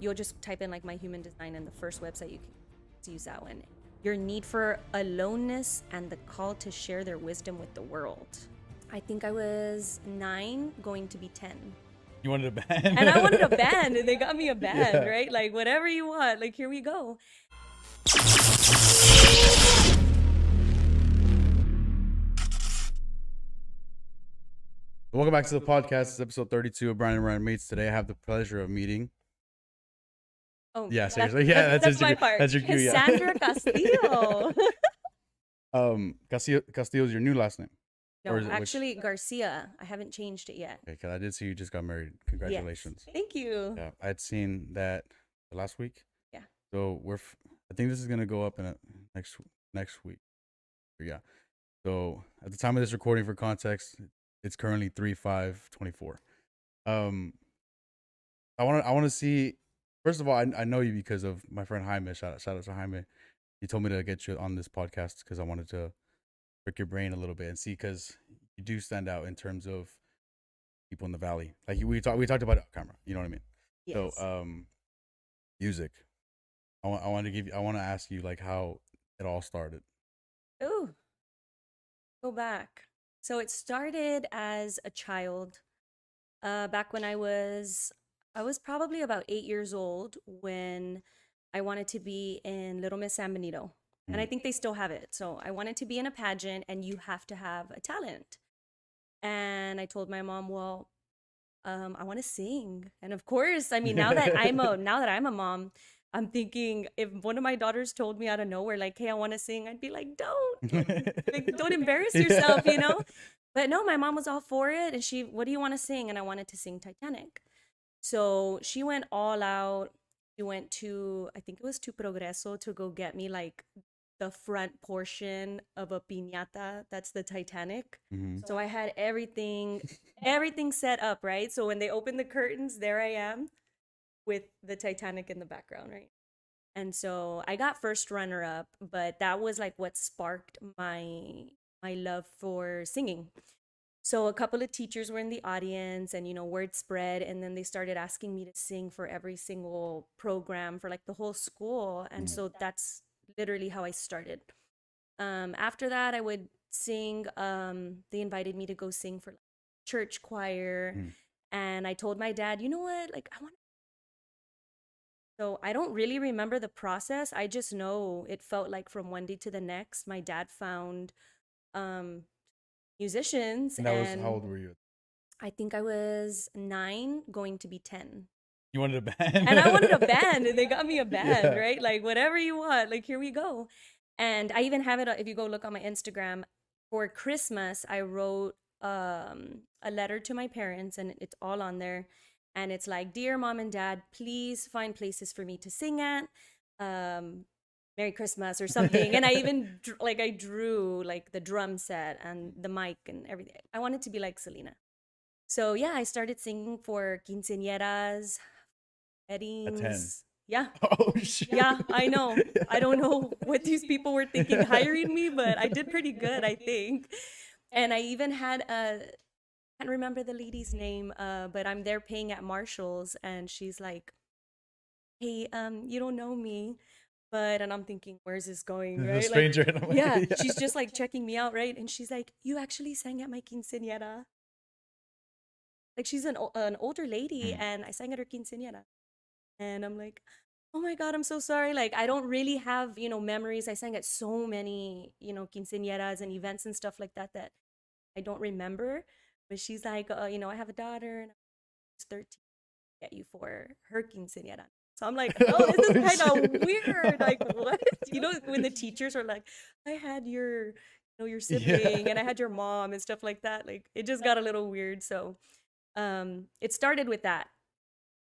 you'll just type in like my human design, and the first website you can use that one. Your need for aloneness and the call to share their wisdom with the world. I think I was 9, going to be 10. You wanted a band? And I wanted a band, and they got me a band, right? Like, whatever you want, like, here we go. Welcome back to the podcast. It's episode 32 of Brandonryan Meets. Today I have the pleasure of meeting. Oh, yeah, seriously. That's my your, part. That's your cue, yeah. Cassandra Castillo. Castillo is your new last name? No, actually, Garcia. I haven't changed it yet. Okay, because I did see you just got married. Congratulations. Yes. Thank you. Yeah, I'd seen that last week. Yeah. So I think this is gonna go up in next week. Yeah. So at the time of this recording, for context, it's currently 3/5/24. I want to see. First of all, I know you because of my friend Jaime. Shout out to Jaime. He told me to get you on this podcast because I wanted to prick your brain a little bit and see, because you do stand out in terms of people in the valley. Like we talked about it on camera. You know what I mean? Yes. So music. I want to ask you like how it all started. Ooh. Go back. So it started as a child. Back when I was probably about 8 years old when I wanted to be in Little Miss San Benito. And I think they still have it. So I wanted to be in a pageant, and you have to have a talent. And I told my mom, well, I want to sing. And of course, I mean, now that I'm a mom, I'm thinking, if one of my daughters told me out of nowhere, like, hey, I want to sing, I'd be like, don't embarrass yourself, you know? But no, my mom was all for it. And what do you want to sing? And I wanted to sing Titanic. So she went all out. She went to, I think it was to Progreso, to go get me like the front portion of a piñata. That's the Titanic. Mm-hmm. So I had everything set up, right? So when they opened the curtains, there I am with the Titanic in the background, right? And so I got first runner up, but that was like what sparked my love for singing. So a couple of teachers were in the audience, and word spread, and then they started asking me to sing for every single program for like the whole school. And so that's literally how I started. After that, I would sing. They invited me to go sing for church choir. And I told my dad, you know what, like I want. So I don't really remember the process. I just know it felt like from one day to the next, my dad found musicians. And that was, how old were you? I think I was 9, going to be 10. You wanted a band? And I wanted a band, and they got me a band, right? Like, whatever you want, like, here we go. And I even have it, if you go look on my Instagram, for Christmas, I wrote a letter to my parents, and it's all on there. And it's like, dear mom and dad, please find places for me to sing at. Merry Christmas or something. And I even I drew like the drum set and the mic and everything. I wanted to be like Selena. So yeah, I started singing for quinceañeras, weddings. Yeah. Oh shit. Yeah, I know. I don't know what these people were thinking hiring me, but I did pretty good, I think. And I even had I can't remember the lady's name, but I'm there paying at Marshall's, and she's like, hey, you don't know me. And I'm thinking, where's this going, right? The stranger. Like, yeah, she's just like checking me out, right? And she's like, you actually sang at my quinceañera. Like, she's an older lady, and I sang at her quinceañera. And I'm like, oh my God, I'm so sorry. Like, I don't really have, memories. I sang at so many, quinceañeras and events and stuff like that I don't remember. But she's like, I have a daughter, and I'm 13. Get you for her quinceañera. So I'm like, oh, this is kind of weird. Like, what? When the teachers are like, I had your sibling, and I had your mom and stuff like that. Like, it just got a little weird. So it started with that.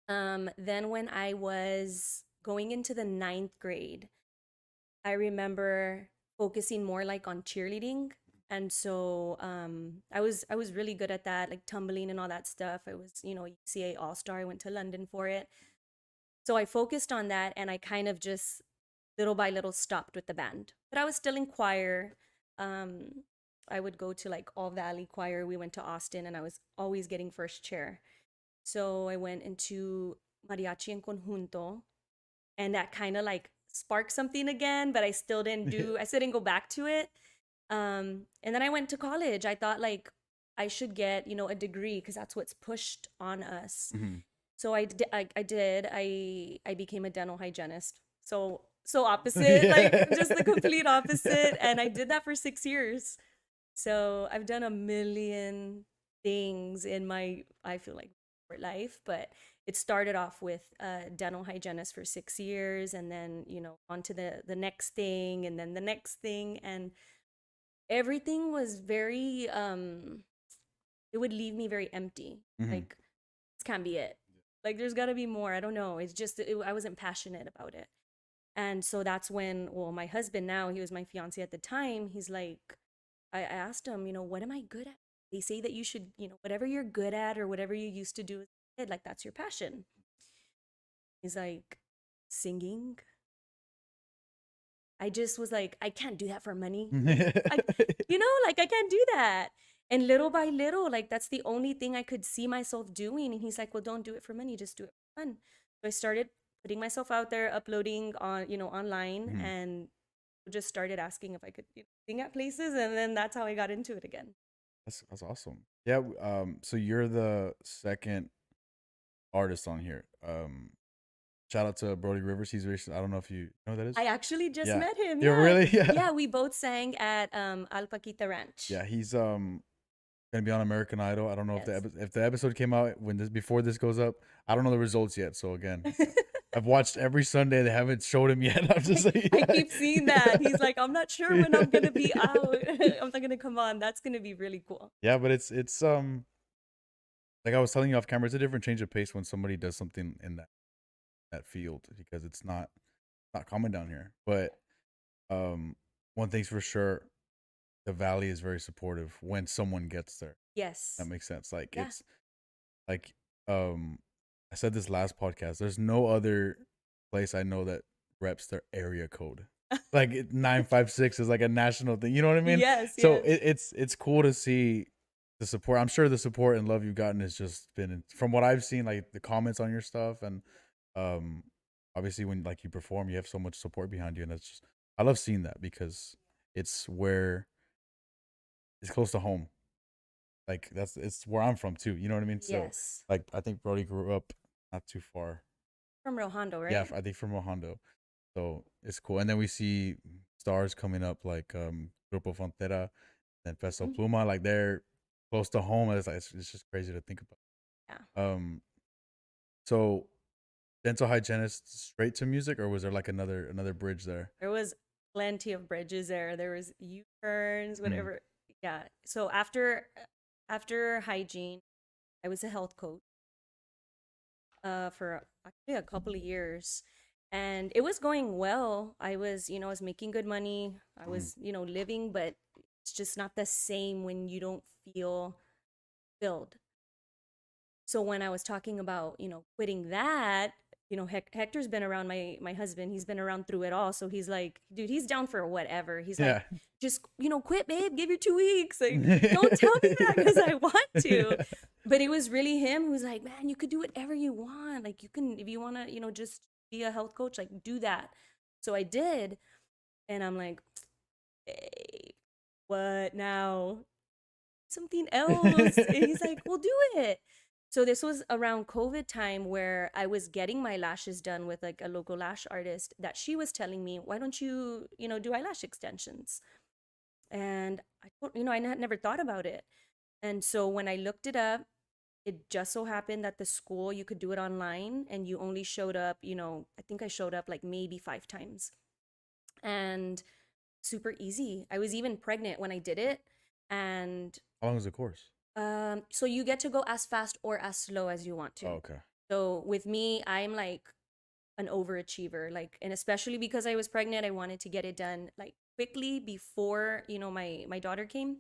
Then when I was going into the 9th grade, I remember focusing more like on cheerleading. And so I was really good at that, like tumbling and all that stuff. I was, UCA All-Star. I went to London for it. So I focused on that, and I kind of just little by little stopped with the band. But I was still in choir. I would go to like All Valley Choir. We went to Austin, and I was always getting first chair. So I went into mariachi en conjunto, and that kind of like sparked something again, but I still didn't go back to it. And then I went to college. I thought like I should get, a degree because that's what's pushed on us. Mhm. So I became a dental hygienist. So opposite, like just the Yeah. complete opposite. And I did that for 6 years. So I've done a million things in my, I feel like, life, but it started off with a dental hygienist for 6 years, and then on to the next thing, and then the next thing, and everything was very it would leave me very empty. Mhm. Like, this can't be it. Like, there's got to be more. I don't know. It's just I wasn't passionate about it. And so that's when, well, my husband now, he was my fiance at the time. He's like, I asked him, what am I good at? They say that you should, whatever you're good at or whatever you used to do as a kid, like that's your passion. He's like, singing. I just was like, I can't do that for money. Like I can't do that. And little by little, like that's the only thing I could see myself doing. And he's like, well, don't do it for money, just do it for fun. So I started putting myself out there, uploading on, online, Mhm. and just started asking if I could sing at places. And then that's how I got into it again. That's awesome. Yeah. So you're the second artist on here. Shout out to Brody Rivers. He's I don't know if you know who that is. I actually just Yeah. met him. Yeah. Yeah. Really? Yeah. Yeah, we both sang at Alpaquita Ranch. Yeah. He's gonna be on American Idol. I don't know Yes. if the episode came out before this goes up. I don't know the results yet. So again, I've watched every Sunday. They haven't showed him yet. I'm just like, I keep seeing that. He's like, I'm not sure when I'm gonna be out. I'm not gonna come on. That's gonna be really cool. Yeah, but it's like I was telling you off camera, it's a different change of pace when somebody does something in that field because it's not common down here. But one thing's for sure, the valley is very supportive when someone gets there. Yes. That makes sense. Like Yeah. it's like I said this last podcast. There's no other place I know that reps their area code. Like 956 is like a national thing. You know what I mean? Yes. So Yes. it's cool to see the support. I'm sure the support and love you've gotten has just been from what I've seen, like the comments on your stuff, and um obviously when like you perform, you have so much support behind you, and that's just I love seeing that because it's where it's close to home. Like it's where I'm from too. You know what I mean? So Yes. like I think Brody grew up not too far. From Rio Hondo, right? Yeah, I think from Hondo. So it's cool. And then we see stars coming up like Grupo Frontera and Peso Mhm. Pluma. Like they're close to home. It's like it's just crazy to think about. Yeah. So dental hygienist straight to music, or was there like another bridge there? There was plenty of bridges there. There was U-turns, whatever. Yeah. So after hygiene, I was a health coach for actually a couple of years. And it was going well. I was making good money. I was, living, but it's just not the same when you don't feel filled. So when I was talking about, quitting that, Hector's been around my husband. He's been around through it all. So he's like, dude, he's down for whatever. He's like, Yeah. just, quit, babe. Give your 2 weeks. Like, don't tell me that because I want to. Yeah. But it was really him who's like, man, you could do whatever you want. Like, you can, if you want to, just be a health coach, like, do that. So I did. And I'm like, hey, what now? Something else. And he's like, well, do it. So this was around COVID time where I was getting my lashes done with like a local lash artist that she was telling me, why don't you, do eyelash extensions? And I thought, I had never thought about it. And so when I looked it up, it just so happened that the school, you could do it online and you only showed up, I think I showed up like maybe 5 times. And super easy. I was even pregnant when I did it. And How long is the course? so you get to go as fast or as slow as you want to. Oh, okay. So with me, I'm like an overachiever, like, and especially because I was pregnant, I wanted to get it done like quickly before, my daughter came,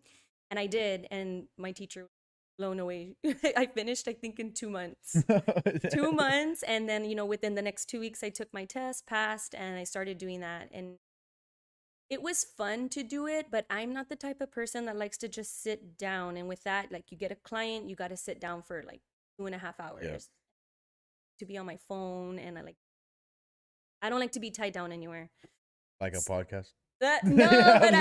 and I did, and my teacher was blown away. I finished, I think, in 2 months. 2 months, and then within the next 2 weeks, I took my test, passed, and I started doing that, and it was fun to do it, but I'm not the type of person that likes to just sit down. And with that, like you get a client, you got to sit down for like 2.5 hours. to be on my phone, and I don't like to be tied down anywhere. Like a podcast. No, but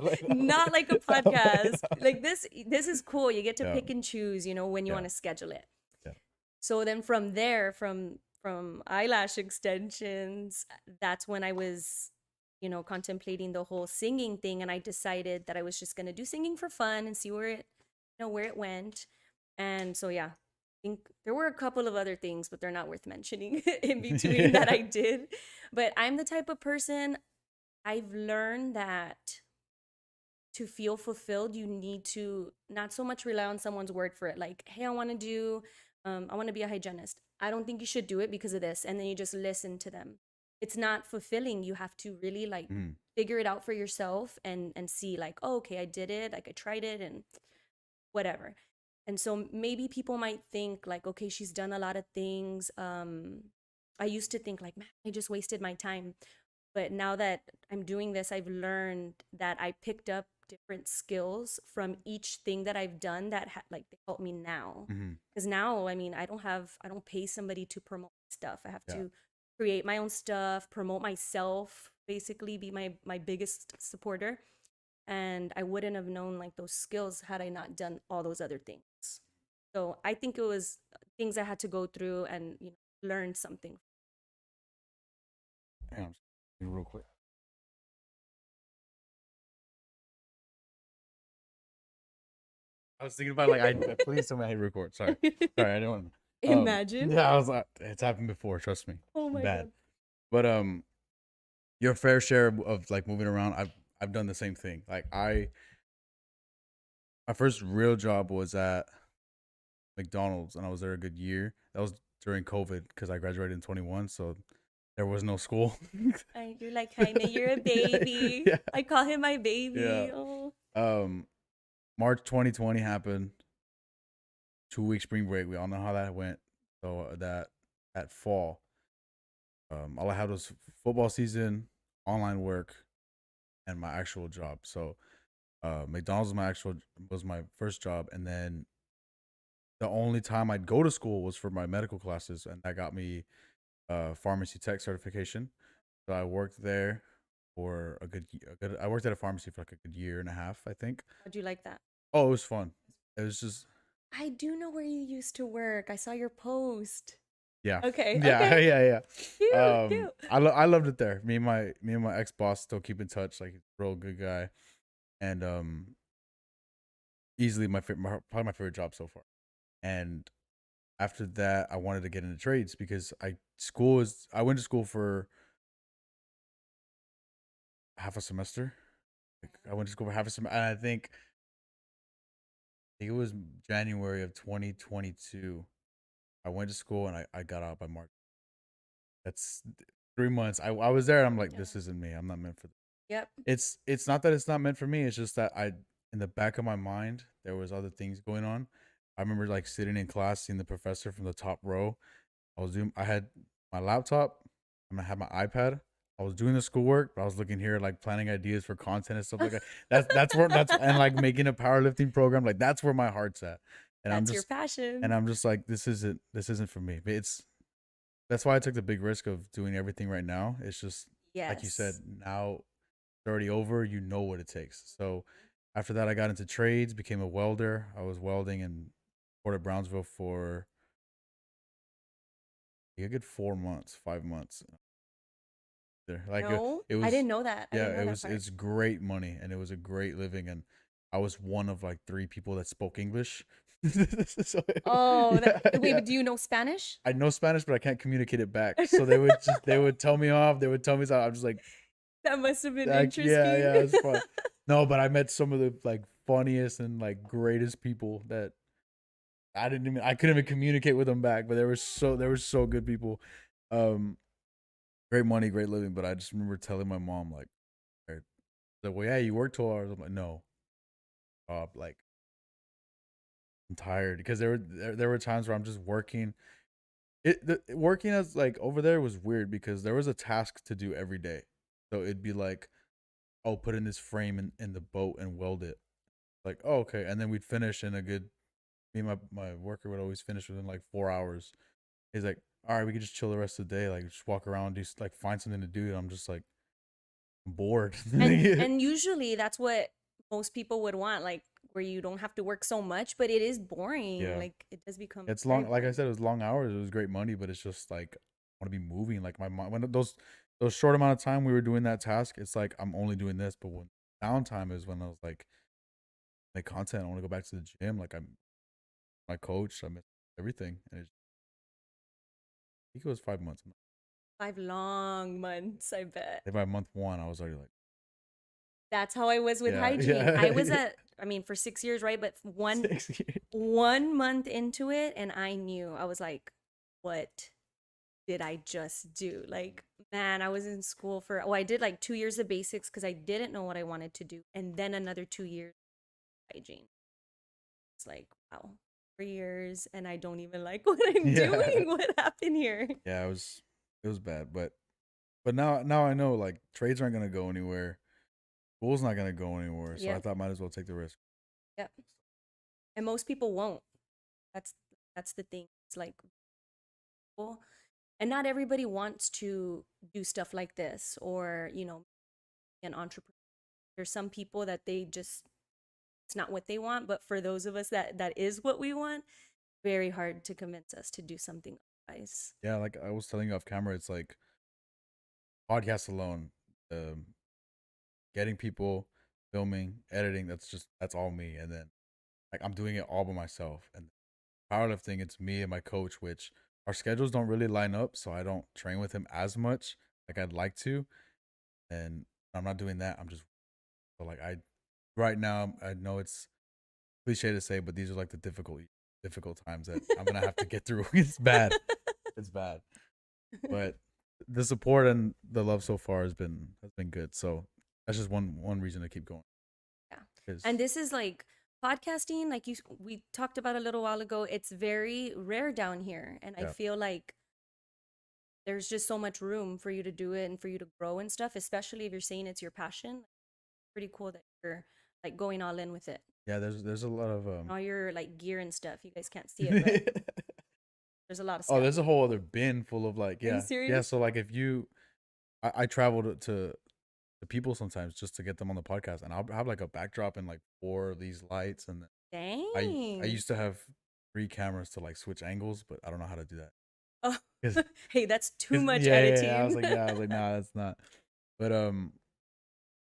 like, not like a podcast. Like this is cool. You get to yeah, pick and choose, when you yeah, want to schedule it. yeah. So then from there, from eyelash extensions, that's when I was, contemplating the whole singing thing, and I decided that I was just gonna do singing for fun and see where it went. And so yeah, I think there were a couple of other things, but they're not worth mentioning in between that Yeah. I did. But I'm the type of person, I've learned that to feel fulfilled, you need to not so much rely on someone's word for it. Like, hey, I want to be a hygienist. I don't think you should do it because of this. And then you just listen to them. It's not fulfilling. You have to really Mm. figure it out for yourself and see like, oh, okay, I did it. Like I tried it and whatever. And so maybe people might think like, okay, she's done a lot of things. I used to think like, man, I just wasted my time. But now that I'm doing this, I've learned that I picked up different skills from each thing that I've done that like they help me now. Mm-hmm. Because now, I mean, I don't pay somebody to promote stuff. I have Yeah. to create my own stuff, promote myself, basically be my biggest supporter. And I wouldn't have known like those skills had I not done all those other things. So I think it was things I had to go through and learn something. Hang on, real quick. I was thinking about like I please tell me I hit record. Sorry, I didn't want to. Imagine. Yeah, I was like, it's happened before. Trust me. Oh my Bad. God. But your fair share of like moving around. I've done the same thing. Like my first real job was at McDonald's, and I was there a good year. That was during COVID because I graduated in 21, so there was no school. You're like, Jaime, you're a baby. Yeah, I call him my yeah. baby. Oh. March 2020 happened. 2 week spring break. We all know how that went. So that fall, all I had was football season, online work, and my actual job. So McDonald's was my first job, and then the only time I'd go to school was for my medical classes, and that got me pharmacy tech certification. So I worked there for I worked at a pharmacy for like a good year and a half, I think. How'd you like that? Oh, it was fun. It was just I do know where you used to work. I saw your post. yeah, Okay, yeah, okay. yeah, Cute, yeah. cute. I loved it there. Me and my ex boss still keep in touch. Like, he's a real good guy, and easily probably my favorite job so far. And after that, I wanted to get into trades because I went to school for half a semester. Like, I went to school for half a semester, and I think it was January of 2022. I went to school and I got out by March. That's 3 months. I was there. And I'm like, Yeah. this isn't me. I'm not meant for this. Yep. It's not that it's not meant for me. It's just that in the back of my mind there was other things going on. I remember like sitting in class, seeing the professor from the top row. I had my laptop and I had my iPad. I was doing the schoolwork, but I was looking here like planning ideas for content and stuff like that. That's where that's and like making a powerlifting program. Like, that's where my heart's at. And That's your passion. I'm just like, this isn't for me. But that's why I took the big risk of doing everything right now. It's just like you said, Yes. now it's already over. You know what it takes. So after that, I got into trades, became a welder. I was welding in Port of Brownsville for a good 4 months, 5 months. There, like No, it I was, didn't know that. I yeah, didn't know that part. it's great money, and it was a great living, and I was one of like three people that spoke English. So Oh, yeah, wait, yeah. but do you know Spanish? I know Spanish, but I can't communicate it back. So they would tell me off. They would tell me something. I'm just That must have been like, yeah, interesting. yeah, it's fun. No, but I met some of the like funniest and like greatest people that I couldn't even communicate with them back, but they were so good people. Um, Great money, great living. But I just remember telling my mom like, well, yeah, you work 12 hours. I'm like, no, like, I'm tired because there were times where I'm just working. Working as like over there was weird because there was a task to do every day. So it'd be like, oh, put in this frame in the boat and weld it. Like, oh, okay. And then we'd finish in a good, me and my worker would always finish within like 4 hours. He's like, all right, we could just chill the rest of the day, like just walk around, do like find something to do. And I'm just like bored. And usually that's what most people would want, like where you don't have to work so much, but it is boring. Yeah, Like it does become it's very long. Like I boring. said, it was long hours. It was great money, but it's just like I want to be moving. Like my mind, when those short amount of time we were doing that task, it's like I'm only doing this. But when downtime is when I was like make content. I want to go back to the gym. Like I'm my coach. I miss everything. And I think it was 5 months. 5 long months, I bet. By month one, I was already like, That's how I was with yeah, hygiene. I was yeah. at, I mean, for 6 years, right? But one 6 years. 1 month into it, and I knew, I was like, what did I just do? Like, man, I was in school for, oh, I did like 2 years of basics because I didn't know what I wanted to do, and then another 2 years of hygiene. It's like, wow, 3 years, and I don't even like what I'm Yeah, doing. What happened here? yeah. It was bad, but now I know like trades aren't gonna go anywhere. School's not gonna go anywhere. So I Yep, thought might as well take the risk. yep. And most people won't. That's that's the thing. It's like, well, and not everybody wants to do stuff like this, or an entrepreneur. There's some people that they just, it's not what they want, but for those of us that is what we want, very hard to convince us to do something otherwise. Yeah, like I was telling you off camera, it's like podcast alone, um, getting people, filming, editing. That's all me. And then like I'm doing it all by myself. And powerlifting, it's me and my coach, which our schedules don't really line up, so I don't train with him as much like I'd like to. And I'm not doing that. I'm just so like I right now I know it's cliche to say, but these are like the difficult times that I'm gonna have to get through. It's bad. It's bad. But the support and the love so far has been good. So that's just one reason to keep going. Yeah. And Because this is like podcasting, like we talked about a little while ago, it's very rare down here. And I yeah, feel like there's just so much room for you to do it and for you to grow and stuff, especially if you're saying it's your passion. Pretty cool that you're like going all in with it. yeah. There's a lot of All your like gear and stuff. You guys can't see it, but there's a lot of Oh, stuff. there's a whole other bin full of like Are you yeah. serious? So like if you, I travel to people sometimes just to get them on the podcast, and I'll have like a backdrop and like 4 of these lights, and I Dang. used to have 3 cameras to like switch angles, but I don't know how to do that. Oh, Cause, hey, that's too 'cause much yeah. editing. I was like, nah, that's not. But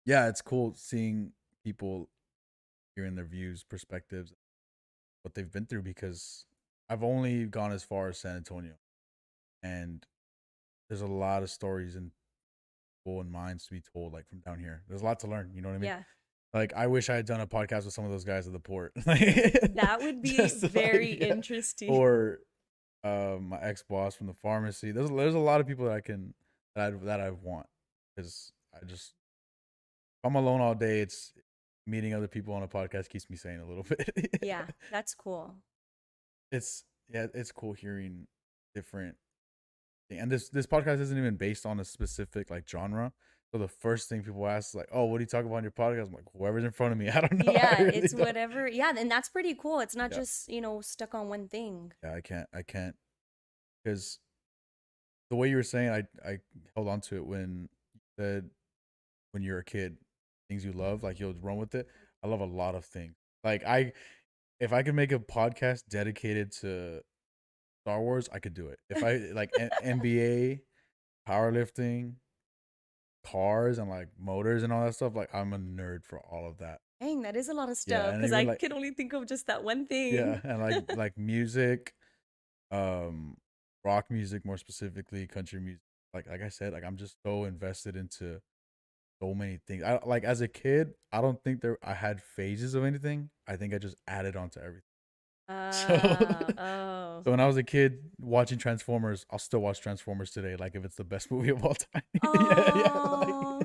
yeah, it's cool seeing people, hearing their views, perspectives, what they've been through, because I've only gone as far as San Antonio, and there's a lot of stories and people and minds to be told, like from down here. There's a lot to learn. You know what I mean? Yeah, Like I wish I had done a podcast with some of those guys at the port, that would be just to, very yeah. interesting. Or my ex boss from the pharmacy. There's a lot of people that I want, because I just, if I'm alone all day, it's meeting other people on a podcast keeps me sane a little bit. Yeah, that's cool. It's yeah, it's cool hearing different thing. And this podcast isn't even based on a specific like genre. So the first thing people ask is like, "Oh, what do you talk about in your podcast?" I'm like, "Whoever's in front of me." I don't know. I Yeah, really it's don't. whatever. Yeah, and that's pretty cool. It's not Yeah, just, stuck on one thing. yeah. I can't because the way you were saying, I held on to it when you said when you're a kid, things you love, like you'll run with it. I love a lot of things. Like if I could make a podcast dedicated to Star Wars, I could do it. If I like NBA, powerlifting, cars, and like motors and all that stuff, like I'm a nerd for all of that. Dang, that is a lot of Yeah, stuff and because even I like can only think of just that one yeah, thing. and like music, um, rock music more specifically, country music. Like I said, like I'm just so invested into so many things. I like as a kid, I don't think I had phases of anything. I think I just added on to everything. So Oh. so when I was a kid watching Transformers, I'll still watch Transformers today, like if it's the best movie of all time. Yeah, like Oh,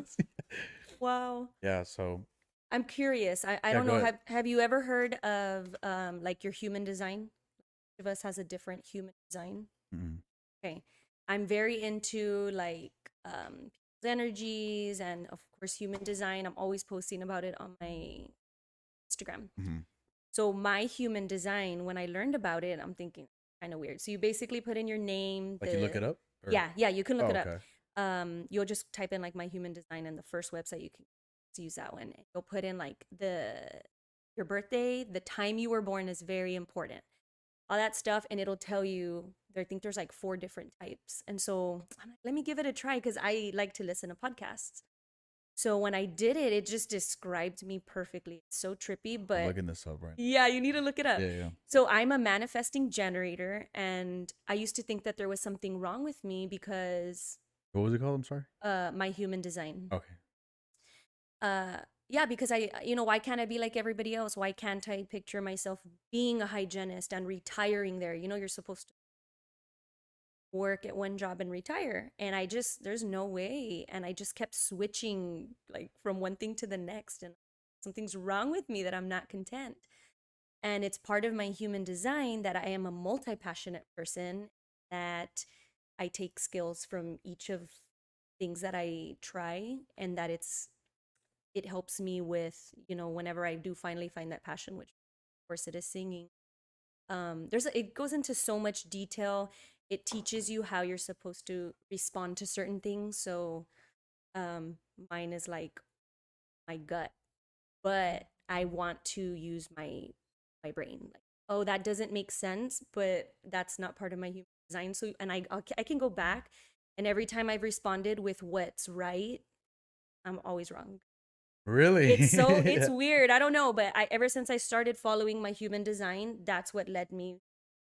wow. yeah. So I'm curious. I yeah, don't go know. ahead. Have you ever heard of like your human design? Each of us has a different human design. Mm, Okay. I'm very into like people's energies and of course human design. I'm always posting about it on my Instagram. mhm. So my human design, when I learned about it, I'm thinking, kind of weird. So you basically put in your name, Like you look it up? Or? yeah, you can look Oh, it up. okay. You'll just type in like my human design, and the first website you can use that one. You'll put in like your birthday, the time you were born is very important. All that stuff, and it'll tell you. I think there's like 4 different types, and so I'm like, let me give it a try because I like to listen to podcasts. So when I did it, it just described me perfectly. It's so trippy, I'm but looking this up right yeah, you need to look it up. now. Yeah, yeah. So I'm a manifesting generator, and I used to think that there was something wrong with me because What was it called? I'm sorry. my human design. Okay. Uh yeah, because why can't I be like everybody else? Why can't I picture myself being a hygienist and retiring there? You're supposed to work at one job and retire. And there's no way. And I just kept switching like from one thing to the next. And something's wrong with me that I'm not content. And it's part of my human design that I am a multi passionate person, that I take skills from each of things that I try, and that it helps me with, whenever I do finally find that passion, which of course it is singing. It goes into so much detail. It teaches you how you're supposed to respond to certain things. So um, mine is like my gut, but I want to use my brain. Like, oh, that doesn't make sense, but that's not part of my human design. So, and I can go back, and every time I've responded with what's right, I'm always wrong. Really? It's weird. I don't know, but I ever since I started following my human design, that's what led me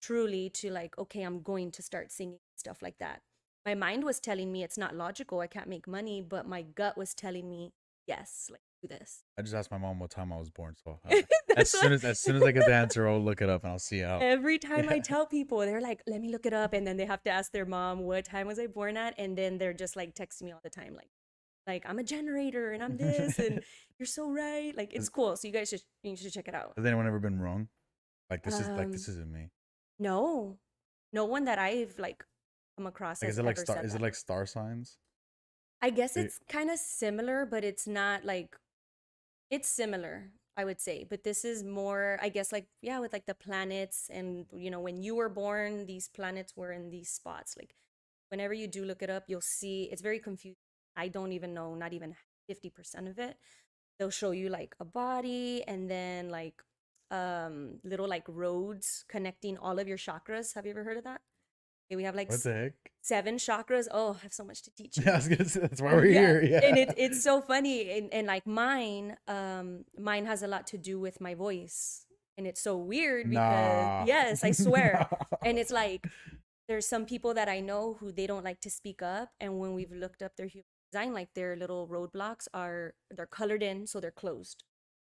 truly to like, okay, I'm going to start singing stuff like that. My mind was telling me it's not logical, I can't make money, but my gut was telling me, yes, like do this. I just asked my mom what time I was born, so as That's soon what as soon as I get the answer, I'll look it up and I'll see how. every time I Yeah. tell people, they're like, let me look it up, and then they have to ask their mom, what time was I born at? And then they're just like texting me all the time, like I'm a generator and I'm this, and you're so right. Like it's Has, cool. So you should check it out. has anyone ever been wrong? Um, This isn't me. no, no one that I've like come across Like has is it like ever star? said Is it that. like star signs? I guess It- it's kind of similar, but it's not like it's similar, I would say. But this is more, I guess, like yeah, with like the planets, and when you were born, these planets were in these spots. Like whenever you do look it up, you'll see it's very confusing. I don't even know, not even 50% of it. They'll show you like a body, and then like little like roads connecting all of your chakras. Have you ever heard of that? Okay, we have like what the heck? 7 chakras. Oh, I have so much to teach Yeah, I you. was gonna say that's why we're Yeah. here. And Yeah. it's so funny. And like mine has a lot to do with my voice. And it's so weird because Nah. yes, I swear. Nah. And it's like there's some people that I know who they don't like to speak up. And when we've looked up their human design, like their little roadblocks they're colored in, so they're closed.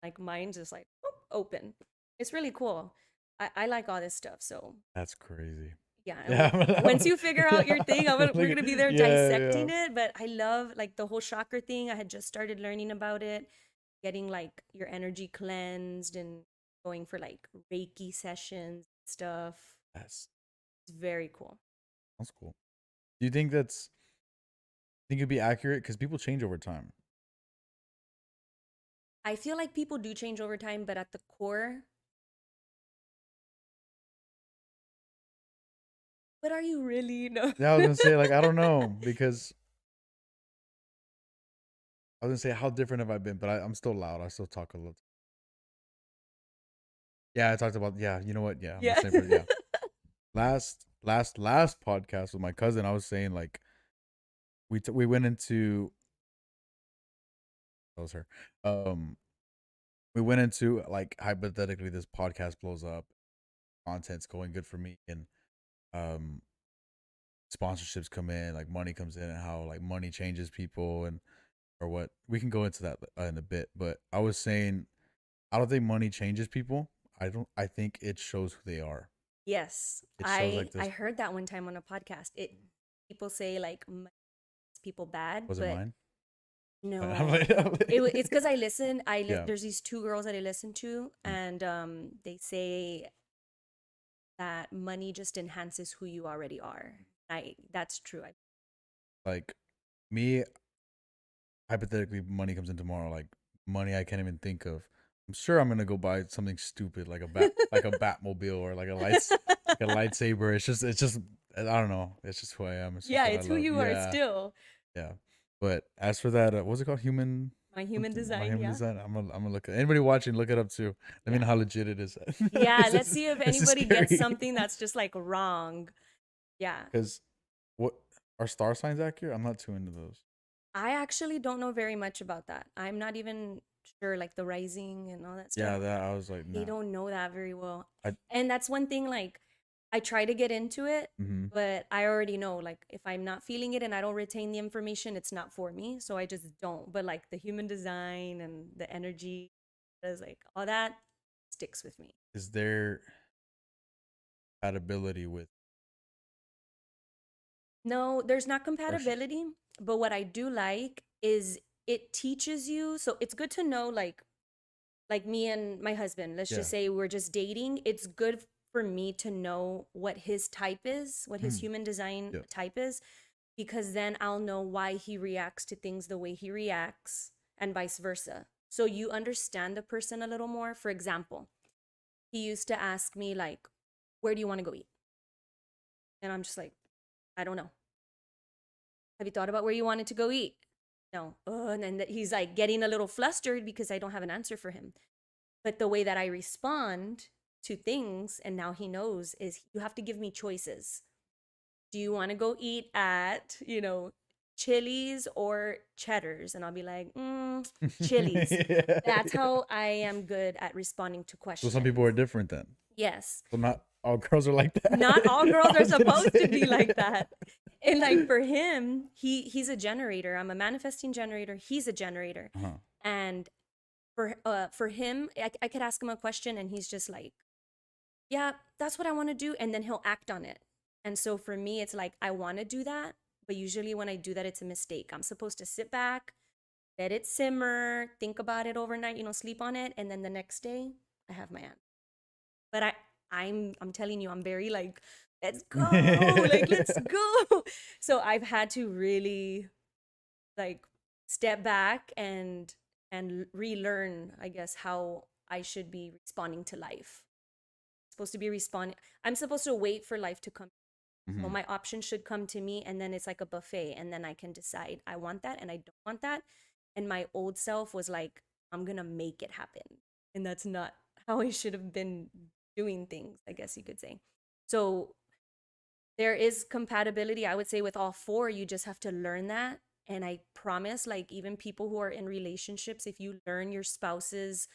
Like mine's just like open. It's really cool. I like all this stuff. So That's crazy. yeah, and Yeah. once you figure out your thing, we're Like, gonna be there yeah, yeah. dissecting it. But I love like the whole chakra thing. I had just started learning about it, getting like your energy cleansed and going for like Reiki sessions and stuff. That's It's very cool. that's cool. Do you think it'd be accurate? Because people change over time. I feel like people do change over time, but at the core, but are you really? No. Yeah, I was gonna say like I don't know because I was gonna say how different have I been, but I'm still loud. I still talk a little. Yeah, I talked about yeah. You know what? Yeah, I'm the Yeah. same person. Yeah. Last podcast with my cousin, I was saying like we went into that was her. Um, we went into like hypothetically this podcast blows up, content's going good for me, and um sponsorships come in, like money comes in, and how like money changes people and or what we can go into that in a bit. But I was saying I don't think money changes people. I think it shows who they are. Yes, It shows I like I this. heard that one time on a podcast. People say like money makes people bad, Was it but mine? I'm no. like, I'm like- It's because I listen. yeah, There's these 2 girls that I listen to, mm, and they say that money just enhances who you already are. That's true. like me. Hypothetically, money comes in tomorrow. Like money I can't even think of. I'm sure I'm gonna go buy something stupid like a bat, like a Batmobile or like a lights, a lightsaber. It's just I don't know. It's just who I am. It's just Yeah, what I it's who love. you are Yeah, still. yeah. But as for that, what's it called? Human My human something. My design, human yeah. design. I'm gonna look at anybody watching. Look it up too. Let me Yeah. know how legit it is. Yeah, Because let's see if this is anybody gets scary. something that's just like wrong. Yeah. Because what are star signs accurate? I'm not too into those. I actually don't know very much about that. I'm not even sure, like the rising and all that Yeah, stuff. that I was like, I nah. don't know that very well. I And that's one thing, like, I try to get into it, mhm. but I already know, like, if I'm not feeling it and I don't retain the information, it's not for me. So I just don't. But like the human design and the energy, is like all that sticks with me. Is there compatibility with No, there's not precious? compatibility, but what I do like is it teaches you. So it's good to know, like me and my husband, let's Yeah. just say we're just dating. It's good for me to know what his type is, what his Mm. human design Yeah. type is, because then I'll know why he reacts to things the way he reacts and vice versa. So you understand the person a little more. For example, he used to ask me like, "Where do you want to go eat?" And I'm just like, "I don't know. Have you thought about where you wanted to go eat?" No. And then he's like getting a little flustered because I don't have an answer for him. But the way that I respond to things, and now he knows, is you have to give me choices. Do you want to go eat at, Chili's or Cheddar's? And I'll be like, Chili's. Yeah, That's yeah. how I am good at responding to So some people are questions. different then. Yes. So not all girls are like Not all that. girls I are was gonna supposed to be say. like that. And like for him, he's a generator. I'm a manifesting generator. He's a generator. Uh-huh. And for him, I could ask him a question and he's just like, yeah, that's what I want to do. And then he'll act on it. And so for me, it's like, I want to do that. But usually when I do that, it's a mistake. I'm supposed to sit back, let it simmer, think about it overnight, sleep on it. And then the next day, I have my answer. But I'm telling you, I'm very like, let's go, like, let's go. So I've had to really like step back and relearn, I guess, how I should be responding to life. Supposed to be responding. I'm supposed to wait for life to come. So Mhm. my options should come to me, and then it's like a buffet, and then I can decide I want that and I don't want that. And my old self was like, I'm gonna make it happen, and that's not how I should have been doing things, I guess you could say. So there is compatibility, I would say, with all four. You just have to learn that. And I promise, like, even people who are in relationships, if you learn your spouse's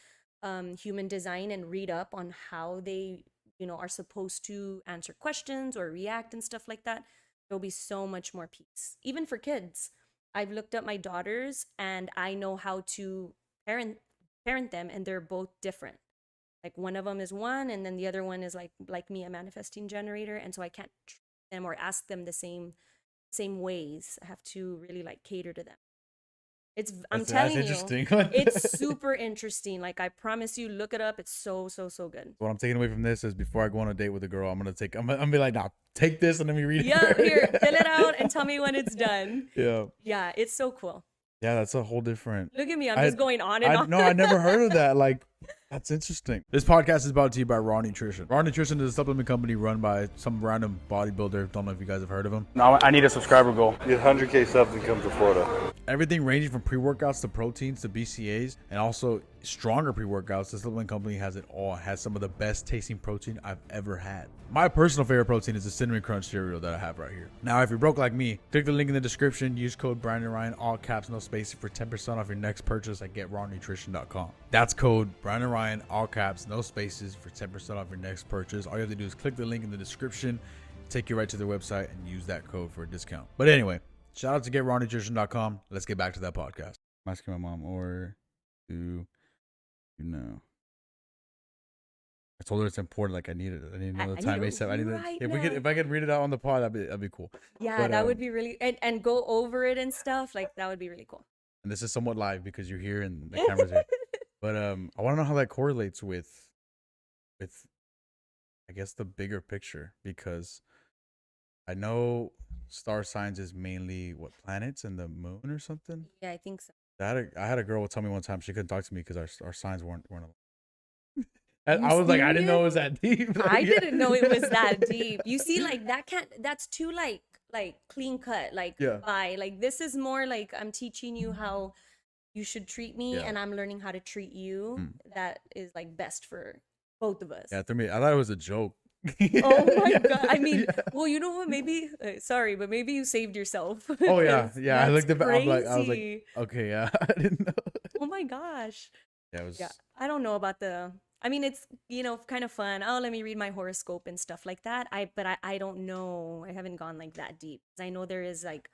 human design and read up on how they, are supposed to answer questions or react and stuff like that, there'll be so much more peace. Even for kids, I've looked up my daughters and I know how to parent parent them, and they're both different. Like one of them is one, and then the other one is like me, a manifesting generator, and so I can't treat them or ask them the same ways. I have to really like cater to them. I'm That's telling you, interesting. it's super interesting. Like I promise you, look it up. It's so so so good. What I'm taking away from this is before I go on a date with a girl, I'm gonna be like, nah, take this and let me read it Yep, here, fill it out and first. tell me when it's done. Yeah. Yeah, it's so cool. Yeah, that's a whole different. Look at me, I'm I just going on and I on. no, I never heard of that. Like, that's interesting. This podcast is brought to you by Raw Nutrition. Raw Nutrition is a supplement company run by some random bodybuilder. Don't know if you guys have heard of him. No, I need a subscriber goal. Get 100K subs and come to Florida. Everything ranging from pre-workouts to proteins to BCAAs and also stronger pre-workouts. The supplement company has it all. It has some of the best tasting protein I've ever had. My personal favorite protein is the Cinnamon Crunch cereal that I have right here. Now, if you're broke like me, click the link in the description. Use code BrandonRyan, all caps, no spaces, for 10% off your next purchase at GetRawNutrition.com. That's code BrandonRyan, all caps, no spaces, for 10% off your next purchase. All you have to do is click the link in the description, take you right to their website, and use that code for a discount. But anyway, shout out to GetRawNutrition.com. Let's get back to that podcast. I'm asking my mom, or do you know? I told her it's important. Like I need it. I need another time ASAP. I need it. Right If I could read it out on the pod, that'd be cool. Yeah, But that would be really, and go over it and stuff. Like that would be really cool. and this is somewhat live because you're here and the camera's here. But I want to know how that correlates with I guess the bigger picture, because I know star signs is mainly what, planets and the moon or something. Yeah, I think so. I had a girl tell me one time she couldn't talk to me because our signs weren't aligned. You I was like, I didn't know it was serious? that deep. Like, I yeah. didn't know it was that deep. You see, like that's too like clean cut, like Yeah. bye. Like this is more like I'm teaching you how you should treat me Yeah. and I'm learning how to treat you. Mm. That is like best for both of us. Yeah, to me, I thought it was a joke. Oh my Yeah, God. I mean, yeah. well, you know what? Maybe, sorry, but maybe you saved yourself. Oh yeah, 'Cause yeah. I that's looked at, I was like, crazy. okay, yeah, I didn't know. Oh my gosh. Yeah, it Yeah, was. I don't know about I mean, it's, kind of fun. Oh, let me read my horoscope and stuff like that. But I don't know. I haven't gone like that deep. 'Cause I know there is like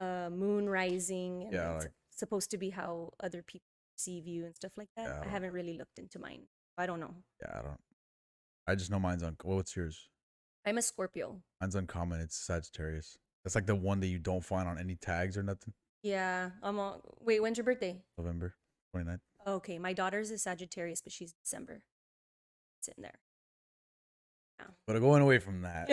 moon rising and Yeah, it's like, supposed to be how other people perceive you and stuff like that. yeah, I haven't really looked into mine. I don't know. yeah, I don't. I just know mine's on. Well, what's yours? I'm a Scorpio. Mine's uncommon. It's Sagittarius. That's like the one that you don't find on any tags or nothing. Yeah, wait, when's your birthday? November 29th. Okay, my daughter's a Sagittarius, but she's December. It's in there. But going away from that,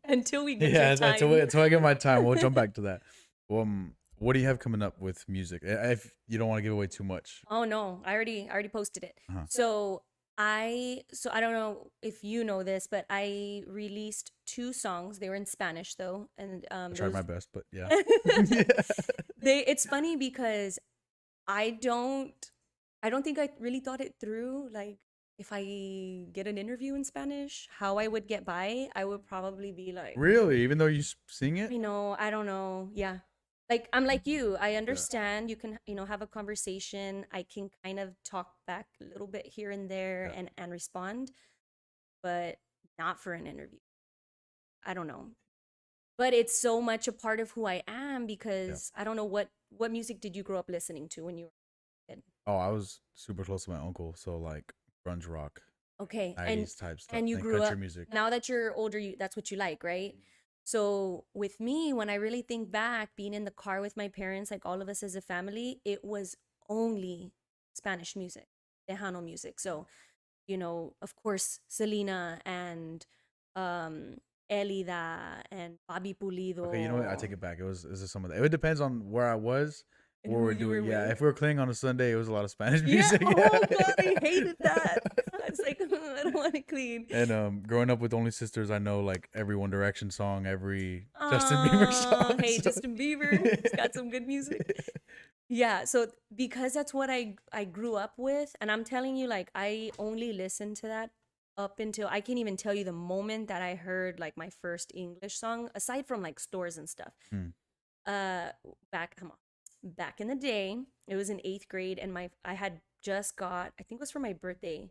Until we get yeah, your time. until I get my time, we'll jump back to that. What do you have coming up with music? If you don't want to give away too much. Oh no, I already posted it. Uh-huh. So I don't know if you know this, but I released 2 songs. They were in Spanish though, and I tried my best, but yeah. It's funny because I don't think I really thought it through. Like if I get an interview in Spanish, how I would get by, I would probably be like, Really, even though you sing it. I don't know. Yeah. Like I'm like you. I understand you can, have a conversation. I can kind of talk back a little bit here and there Yeah. and respond, but not for an interview. I don't know. But it's so much a part of who I am because I don't know what music did you grow up listening to when you were a kid? Oh, I was super close to my uncle, so like grunge rock, Okay. 90s type stuff, And you and grew country up music. now that you're older, that's what you like, right? So with me, when I really think back, being in the car with my parents, like all of us as a family, it was only Spanish music, Tejano music. So, of course, Selena and um, Elida and Bobby Okay, you know what? I take Pulido. it back. It was some of that. It depends on where I was, And what who we're you were doing. Yeah, with. if we were cleaning on a Sunday, it was a lot of Spanish Yeah. music. Oh Yeah. God, I hated that. It's like I don't want to clean. And growing up with only sisters, I know like every One Direction song, every Justin Bieber song. Hey, So. Justin Bieber, he's got some good music. Yeah, so because that's what I grew up with, and I'm telling you, like I only listened to that up until I can't even tell you the moment that I heard like my first English song, aside from like stores and stuff. Hmm. Uh, back in the day, it was in 8th grade, and I had just got, I think it was for my birthday,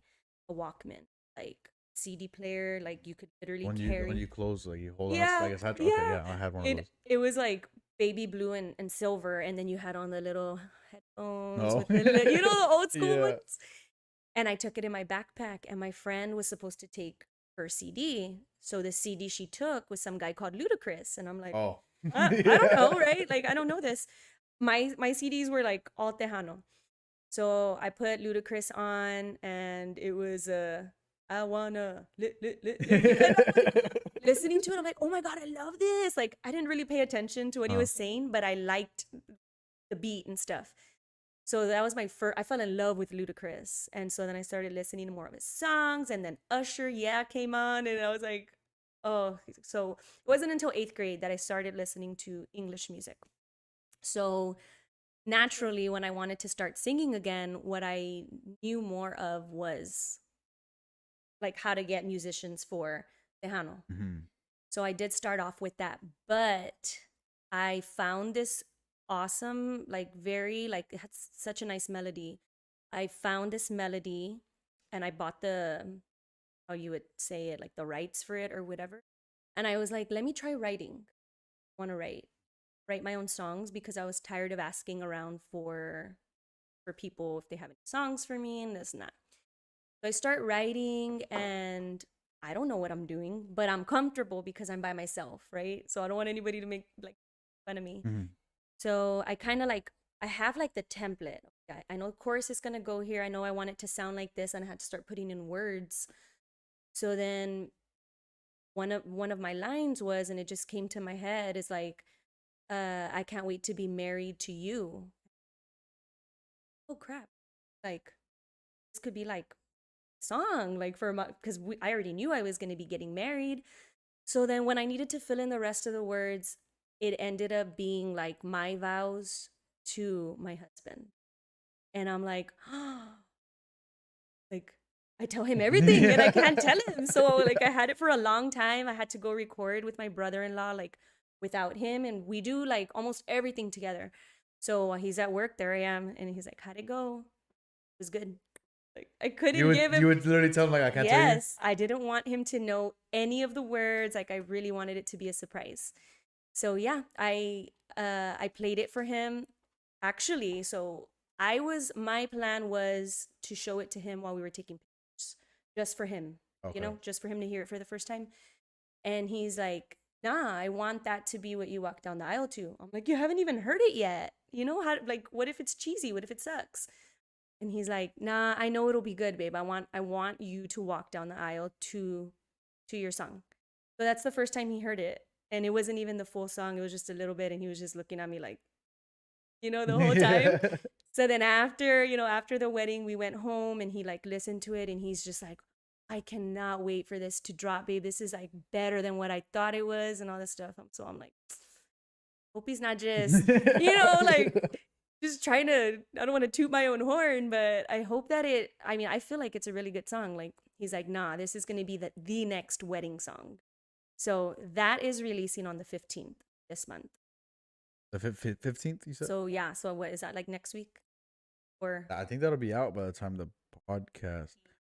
a Walkman, like CD player, like you could literally When carry. you close, like you hold on, Yeah, like it's okay, yeah. yeah, I had one of It those. it was like baby blue and silver, and then you had on the little headphones Oh, with the old school yeah. ones. And I took it in my backpack, and my friend was supposed to take her CD. So the CD she took was some guy called Ludacris, and I'm like, Oh, I don't know, right? Like I don't know this. My CDs were like all Tejano. So I put Ludacris on, and it was I wanna and I'm like listening to it. I'm like, oh my God, I love this. Like I didn't really pay attention to what he was saying, but I liked the beat and stuff. So that was my first. I fell in love with Ludacris, and so then I started listening to more of his songs, and then Usher, yeah, came on, and I was like, oh. So it wasn't until 8th grade that I started listening to English music. So naturally, when I wanted to start singing again, what I knew more of was like how to get musicians for Tejano. Mhm. So I did start off with that, but I found this awesome, like very, like it had such a nice melody. I found this melody and I bought how you would say it, like the rights for it or whatever. And I was like, let me try writing. I want to write my own songs because I was tired of asking around for people if they have any songs for me and this and that. So I start writing and I don't know what I'm doing, but I'm comfortable because I'm by myself, right? So I don't want anybody to make like fun of me. Mhm. So I kind of like I have like the template. I know chorus is gonna go here. I know I want it to sound like this, and I had to start putting in words. So then one of my lines was, and it just came to my head, is like, I can't wait to be married to you. Oh crap! Like could be like a song, like for my, because I already knew I was going to be getting married. So then when I needed to fill in the rest of the words, it ended up being like my vows to my husband. And I'm like, like I tell him everything and I can't tell him. So like I had it for a long time. I had to go record with my brother-in-law like without him, and we do like almost everything together. So he's at work, there I am, and he's like, "How'd it go?" It was good. Like I couldn't give him. You would literally tell him like I can't tell you. Yes, I didn't want him to know any of the words. Like I really wanted it to be a surprise. So yeah, I played it for him. Actually, so my plan was to show it to him while we were taking pictures, just for him, Okay. just for him to hear it for the first time. And he's like, "Nah, I want that to be what you walk down the aisle to." I'm like, "You haven't even heard it yet. You know how, like, what if it's cheesy? What if it sucks?" And he's like, "Nah, I know it'll be good, babe. I want you to walk down the aisle to your song." So that's the first time he heard it. And it wasn't even the full song. It was just a little bit, and he was just looking at me like, the whole time. So then after the wedding, we went home and he like listened to it and he's just like, "I cannot wait for this to drop, babe. This is like better than what I thought it was," and all this stuff. So I'm like, hope he's not just, like just trying to, I don't want to toot my own horn, but I hope that I feel like it's a really good song. Like he's like, "Nah, this is going to be the next wedding song." So that is releasing on the 15th this month. The 15th, you said? So yeah, so what is that, like next week? Or I think that'll be out by the time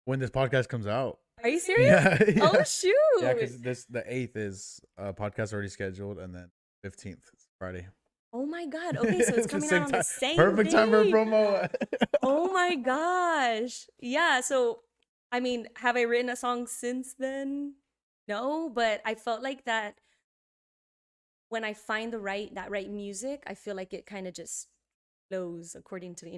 when this podcast comes out. are you serious? Yeah. Oh shoot. Yeah, because the 8th is podcast already scheduled, and then 15th is Friday. Oh my god. Okay, so it's coming out on the same Perfect time for a day. promo. Oh my gosh. Yeah, so I mean, have I written a song since then? No, but I felt like that when I find that right music, I feel like it kind of just flows according to,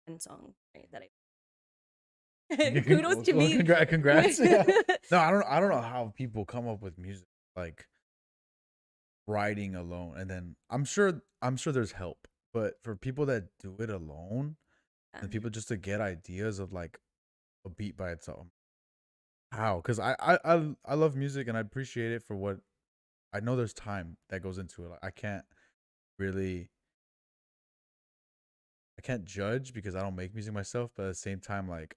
one song, right? That I kudos to me. Congrats. Yeah. No, I don't know how people come up with music like writing alone, and then I'm sure there's help, but for people that do it alone and people just to get ideas of like a beat by itself, how? Because I love music and I appreciate it for what I know. There's time that goes into it. Like, I can't judge because I don't make music myself, but at the same time, like,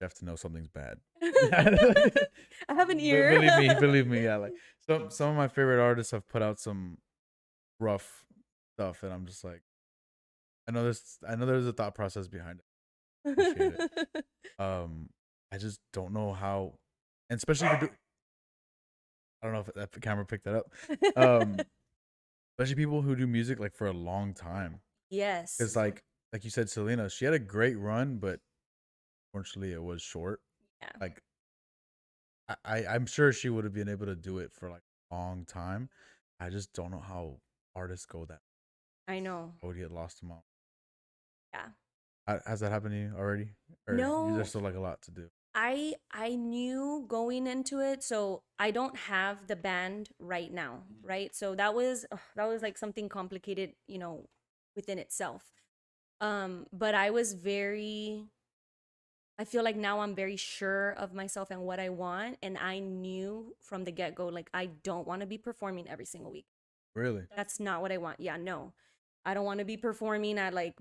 you have to know something's bad. I have an ear. Believe me, yeah. Like some of my favorite artists have put out some rough stuff, and I'm just like, I know there's a thought process behind it. Appreciate it. I just don't know how, and especially if I don't know if that camera picked that up. Especially people who do music like for a long time. Yes. Because like you said, Selena, she had a great run, but unfortunately it was short. Yeah. Like I'm sure she would have been able to do it for like a long time. I just don't know how artists go that. I know. I would get lost in them. Yeah. Has that happened to you already? Or no. There's still like a lot to do. I knew going into it, so I don't have the band right now, right? So that was like something complicated, within itself. But I feel like now I'm very sure of myself and what I want, and I knew from the get-go, like, I don't want to be performing every single week. Really? That's not what I want. Yeah, no. I don't want to be performing at like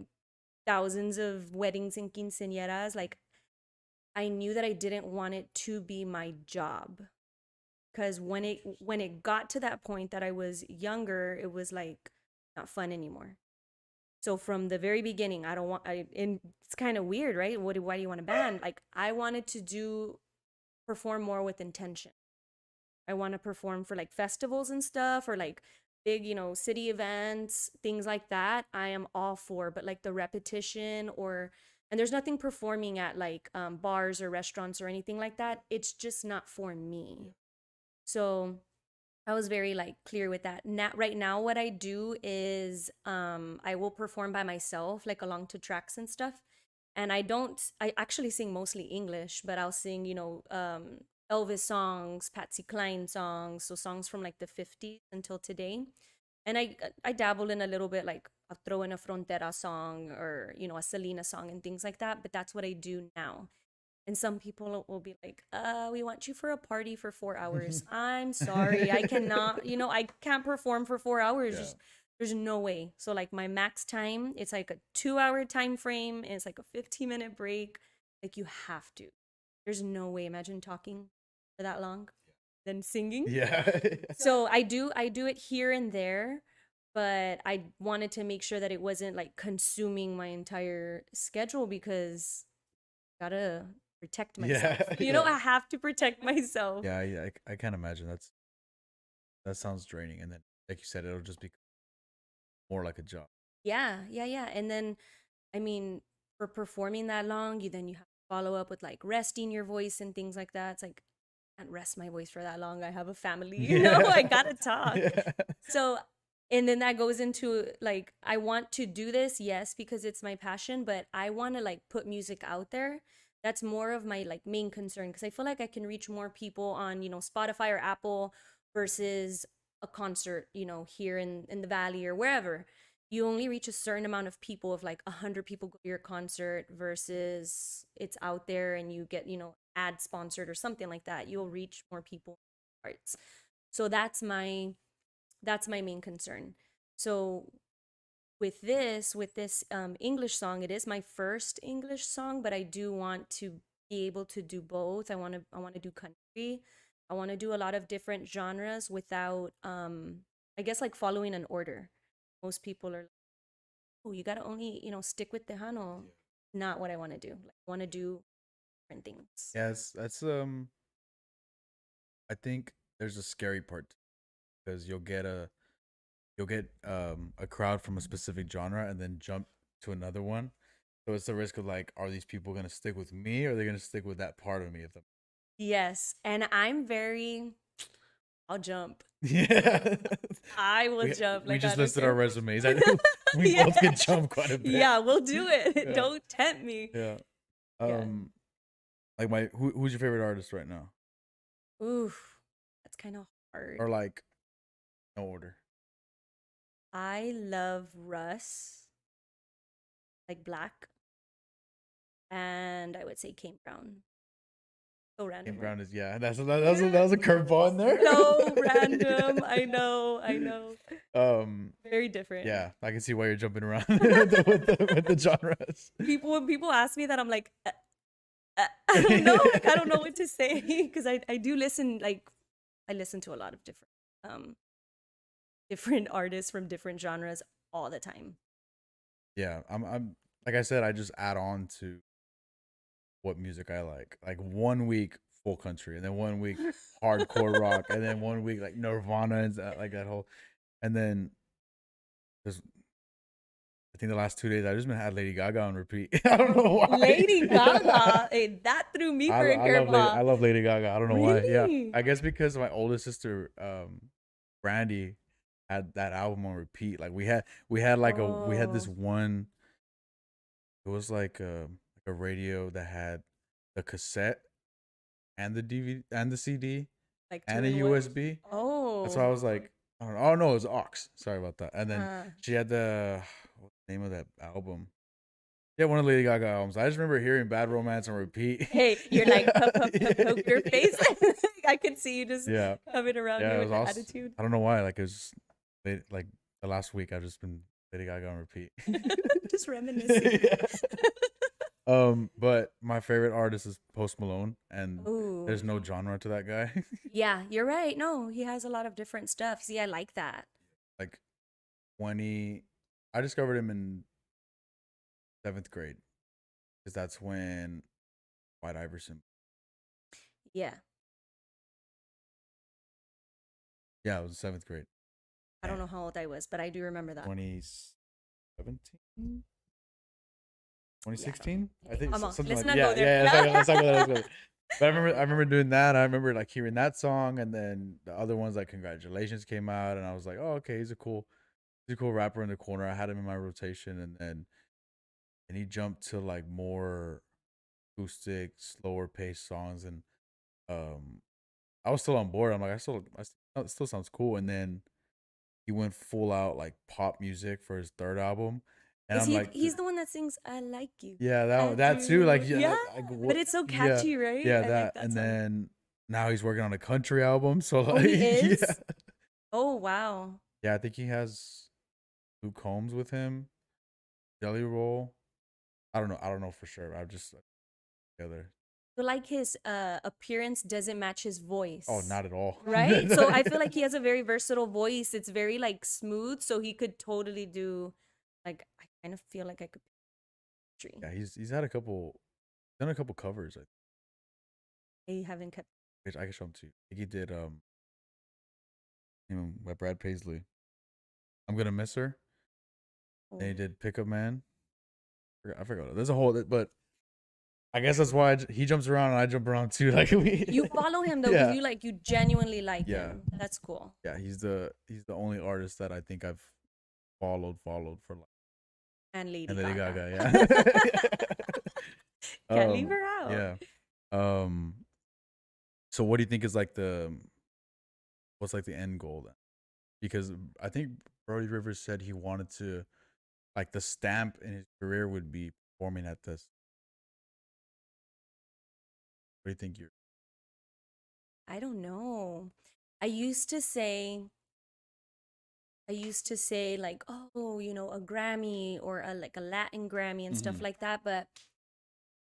thousands of weddings and quinceañeras. Like, I knew that I didn't want it to be my job, because when it got to that point that I was younger, it was like not fun anymore. So from the very beginning, and it's kind of weird, right? Why do you want a band? Like, I wanted to perform more with intention. I want to perform for like festivals and stuff, or like big, city events, things like that. I am all for, but like the repetition and there's nothing performing at like bars or restaurants or anything like that. It's just not for me. So I was very like clear with that. Right now, what I do is I will perform by myself, like along to tracks and stuff. And I actually sing mostly English, but I'll sing, Elvis songs, Patsy Cline songs, so songs from like the 50s until today. And I dabble in a little bit, like I'll throw in a Frontera song or, you know, a Selena song and things like that. But that's what I do now. And some people will be like, we want you for a party for 4 hours. I'm sorry. I cannot, you know, I can't perform for 4 hours. Yeah. Just there's no way. So like my max time, it's like a 2 hour time frame, and it's like a 15-minute break. Like you have to. There's no way. Imagine talking for that long, then singing. Yeah. So I do it here and there, but I wanted to make sure that it wasn't like consuming my entire schedule because gotta protect myself. Yeah. You know, Yeah. I have to protect myself. Yeah, I can't imagine. That sounds draining. And then, like you said, it'll just be more like a job. Yeah. And then, I mean, for performing that long, you have to follow up with like resting your voice and things like that. It's like I can't rest my voice for that long. I have a family, you know, I gotta talk. Yeah. So, and then that goes into like, I want to do this, yes, because it's my passion, but I want to like put music out there. That's more of my like main concern because I feel like I can reach more people on, you know, Spotify or Apple versus a concert, you know, here in the valley or wherever. You only reach a certain amount of people. If like 100 people go to your concert versus it's out there and you get, you know, ad sponsored or something like that, you'll reach more people. Arts. So that's my main concern. So with this English song, it is my first English song, but I do want to be able to do both. I want to do country. I want to do a lot of different genres without I guess like following an order. Most people are like, oh, you gotta only, you know, stick with Tejano. Not what I want to do. Like, I want to do different things. Yes, that's I think there's a scary part because you'll get a crowd from a specific genre and then jump to another one. So it's the risk of like, are these people gonna stick with me or are they gonna stick with that part of me? If them, Yes, and I'll jump. yeah, I will we jump. we Like, I just don't listed our care. resumes. I know we Yeah. both can jump quite a bit. Yeah, we'll do it. Yeah. Don't tempt me. Yeah. Yeah. Like who's your favorite artist right now? Oof, that's kind of hard. Or like no order. I love Russ, like Black, and I would say Kane Brown. So random, Kane right? Brown is that was a curveball in there. So random. I know. Very different. Yeah, I can see why you're jumping around with the genres. When people ask me that, I'm like, I don't know. Like, I don't know what to say because I do listen. Like, I listen to a lot of different artists from different genres all the time. Yeah, I'm like I said, I just add on to what music I like. Like 1 week full country, and then 1 week hardcore rock, and then 1 week like Nirvana and like that whole, and then just I think the last 2 days I just been had Lady Gaga on repeat. I don't know why. Lady Gaga, hey, that threw me for a I curveball. love Lady Gaga. I don't know why. Yeah, Really? I guess because my oldest sister, Brandy, had that album on repeat. Like we had this Oh, one. It was like a radio that had the cassette and the DVD and the CD like two and a in one. USB. That's why I Oh, was like, I don't know. Oh no, it was aux. Sorry about that. And then uh, she had what's the name of that album? Yeah, one of Lady Gaga albums. I just remember hearing Bad Romance on repeat. hey, you're like poker Yeah. face. I could see you just Yeah. coming around Yeah, here it with was the awesome. attitude. I don't know why. Like it was like the last week I've just been Lady Gaga on repeat. Just reminiscing. Yeah. But my favorite artist is Post Malone, and Ooh. there's no genre to that guy. Yeah, you're right. No, he has a lot of different stuff. See, I like that. Like 20, I discovered him in 7th grade because that's when White Iverson. Yeah. Yeah, it was 7th grade. I don't know how old I was, but I do remember that. 2017, 2016. I think Come on, something let's like not go there. let's talk about that. But I remember doing that. I remember like hearing that song, and then the other ones like Congratulations came out, and I was like, oh okay, he's a cool rapper in the corner. I had him in my rotation, and he jumped to like more acoustic, slower paced songs, and um, I was still on board. I'm like, it still sounds cool, and then he went full out like pop music for his third album, and Is I'm he? like, He's the one that sings "I like you." yeah, I that too. Like, do. yeah, Yeah, like but what? it's so Yeah, catchy, right? yeah, I like that. that And song. then now he's working on a country album. So Oh, like, he yeah, is? Oh, wow. yeah. I think he has Luke Combs with him. Jelly Roll. I don't know for sure. I just together. So like his appearance doesn't match his Oh, voice, not at all. right? So I feel like he has a very versatile voice. It's very like smooth, so he could totally do like I kind of feel like I could tree. Yeah, he's had a couple, done a couple covers. I haven't kept. I can show him to you. I think he did by Brad Paisley. I'm gonna miss her. Oh. Then he did Pickup Man. I forgot. There's a whole, but I guess that's why he jumps around and I jump around too. Like we. You follow him though, because Yeah, you genuinely like yeah, him. That's cool. yeah. He's the only artist that I think I've followed for like. And Lady And Lady Gaga. Gaga, yeah. Can't leave her out. Yeah. So what do you think is like what's like the end goal then? Because I think Brody Rivers said he wanted to, like, the stamp in his career would be performing at this. What do you think you're? I don't know. I used to say like, oh, a Grammy or a like a Latin Grammy and stuff Mhm. like that, but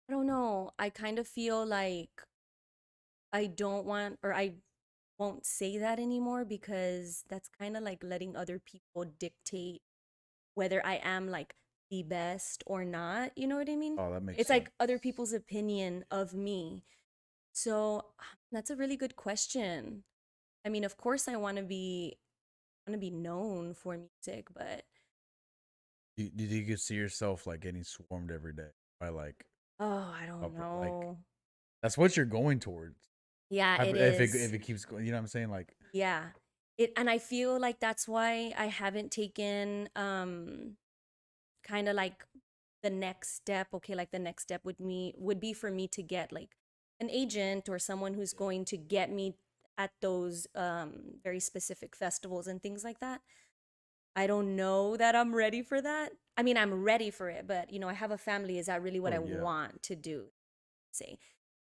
I don't know. I kind of feel like I don't want or I won't say that anymore because that's kind of like letting other people dictate whether I am like the best or not. You know what I mean? Oh, that makes It's sense. like other people's opinion of me. So that's a really good question. I mean, of course, I want to be known for music, but Do you think you could see yourself like getting swarmed every day by like oh, I don't like know. that's what you're going towards? Yeah, it If is. it keeps going, you know what I'm saying? Like, Yeah. And I feel like that's why I haven't taken kind of like the next step. Okay, like the next step would be for me to get like an agent or someone who's going to get me at those very specific festivals and things like that. I don't know that I'm ready for that. I mean, I'm ready for it, but I have a family. Is that really what oh I yeah, want to do? Say,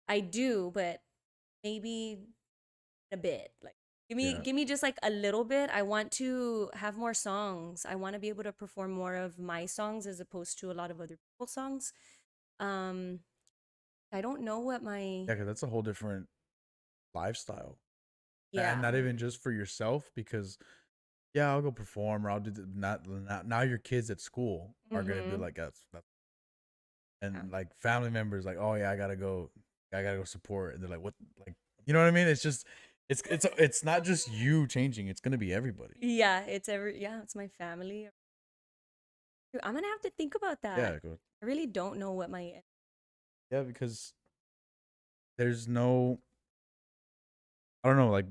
I do, but maybe a bit. Like, yeah, give me just like a little bit. I want to have more songs. I want to be able to perform more of my songs as opposed to a lot of other people's songs. Um, I don't know what my yeah, because that's a whole different lifestyle, and yeah. not even just for yourself. Because yeah, I'll go perform or I'll do not now your kids at school are gonna be Mm-hmm. like that's Yeah. and like family members like, oh yeah, I gotta go support, and they're like, what, like, you know what I mean? It's just it's not just you changing, it's gonna be everybody. Yeah, it's my family. I'm gonna have to think about that. Yeah, go. I really don't know what my Yeah, because there's no, I don't know, like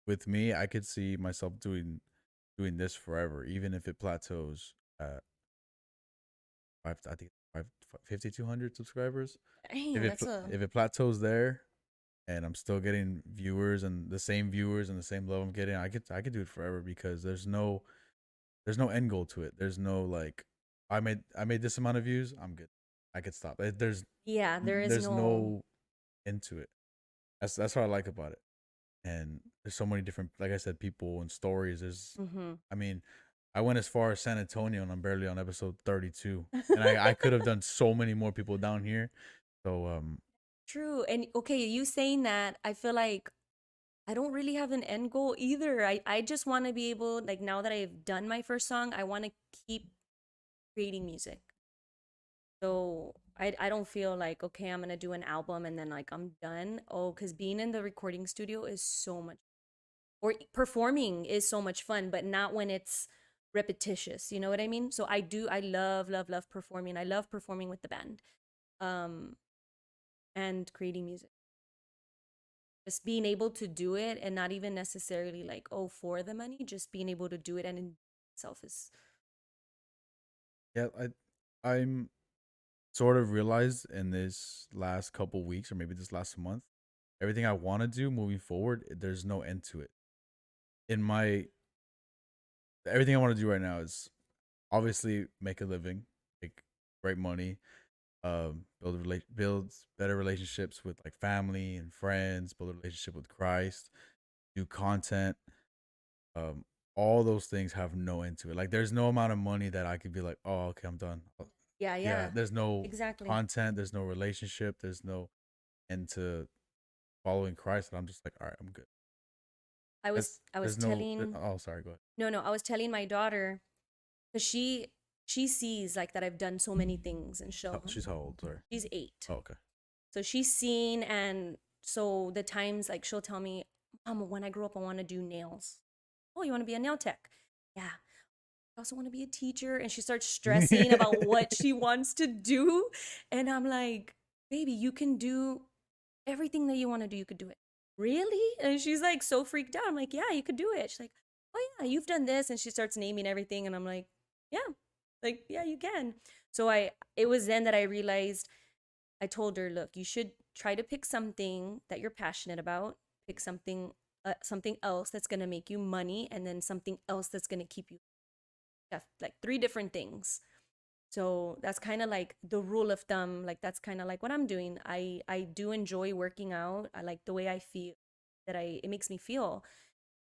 with me, I could see myself doing this forever, even if it plateaus at I think 5,200 subscribers. dang, that's a If it plateaus there, and I'm still getting viewers and the same love I'm getting, I could do it forever because there's no end goal to it. There's no like, I made this amount of views, I'm good. I could stop. yeah, there is There's no no end to it. That's what I like about it. And there's so many different, like I said, people and stories. mm-hmm. I mean, I went as far as San Antonio, and I'm barely on episode 32, and I could have done so many more people down here. So True. And okay, you saying that, I feel like I don't really have an end goal either. I just want to be able, like, now that I've done my first song, I want to keep creating music. So I don't feel like, okay, I'm gonna do an album and then like I'm done. Oh, because being in the recording studio is so much, or performing is so much fun, but not when it's repetitious. You know what I mean? So I love, love, love performing. I love performing with the band, um, and creating music. Just being able to do it and not even necessarily like, oh, for the money, just being able to do it and in itself is yeah, I'm sort of realized in this last couple weeks or maybe this last month, everything I want to do moving forward, there's no end to it. In my everything I want to do right now is obviously make a living, make great money, build better relationships with like family and friends, build a relationship with Christ, do content. Um, all those things have no end to it. Like there's no amount of money that I could be like, oh, okay, I'm done. Yeah, Yeah, yeah. there's no Exactly. content, there's no relationship, there's no end to following Christ, and I'm just like, all right, I'm good. I was There's no. telling Oh, sorry. Go ahead. no, I was telling my daughter because she sees like that I've done so many things and show. She's how old? Sorry. She's 8. Oh, okay. So she's seen, and so the times like she'll tell me, Mom, when I grow up, I want to do nails. Oh, you want to be a nail tech? Yeah. I also want to be a teacher. And she starts stressing about what she wants to do. And I'm like, baby, you can do everything that you want to do. You could do it. Really? And she's like so freaked out. I'm like, yeah, you could do it. She's like, oh, yeah, you've done this. And she starts naming everything. And I'm like, yeah, you can. So it was then that I realized I told her, look, you should try to pick something that you're passionate about, pick something else that's going to make you money, and then something else that's going to keep you, like 3 different things. So that's kind of like the rule of thumb. Like that's kind of like what I'm doing. I do enjoy working out. I like the way I feel, it makes me feel.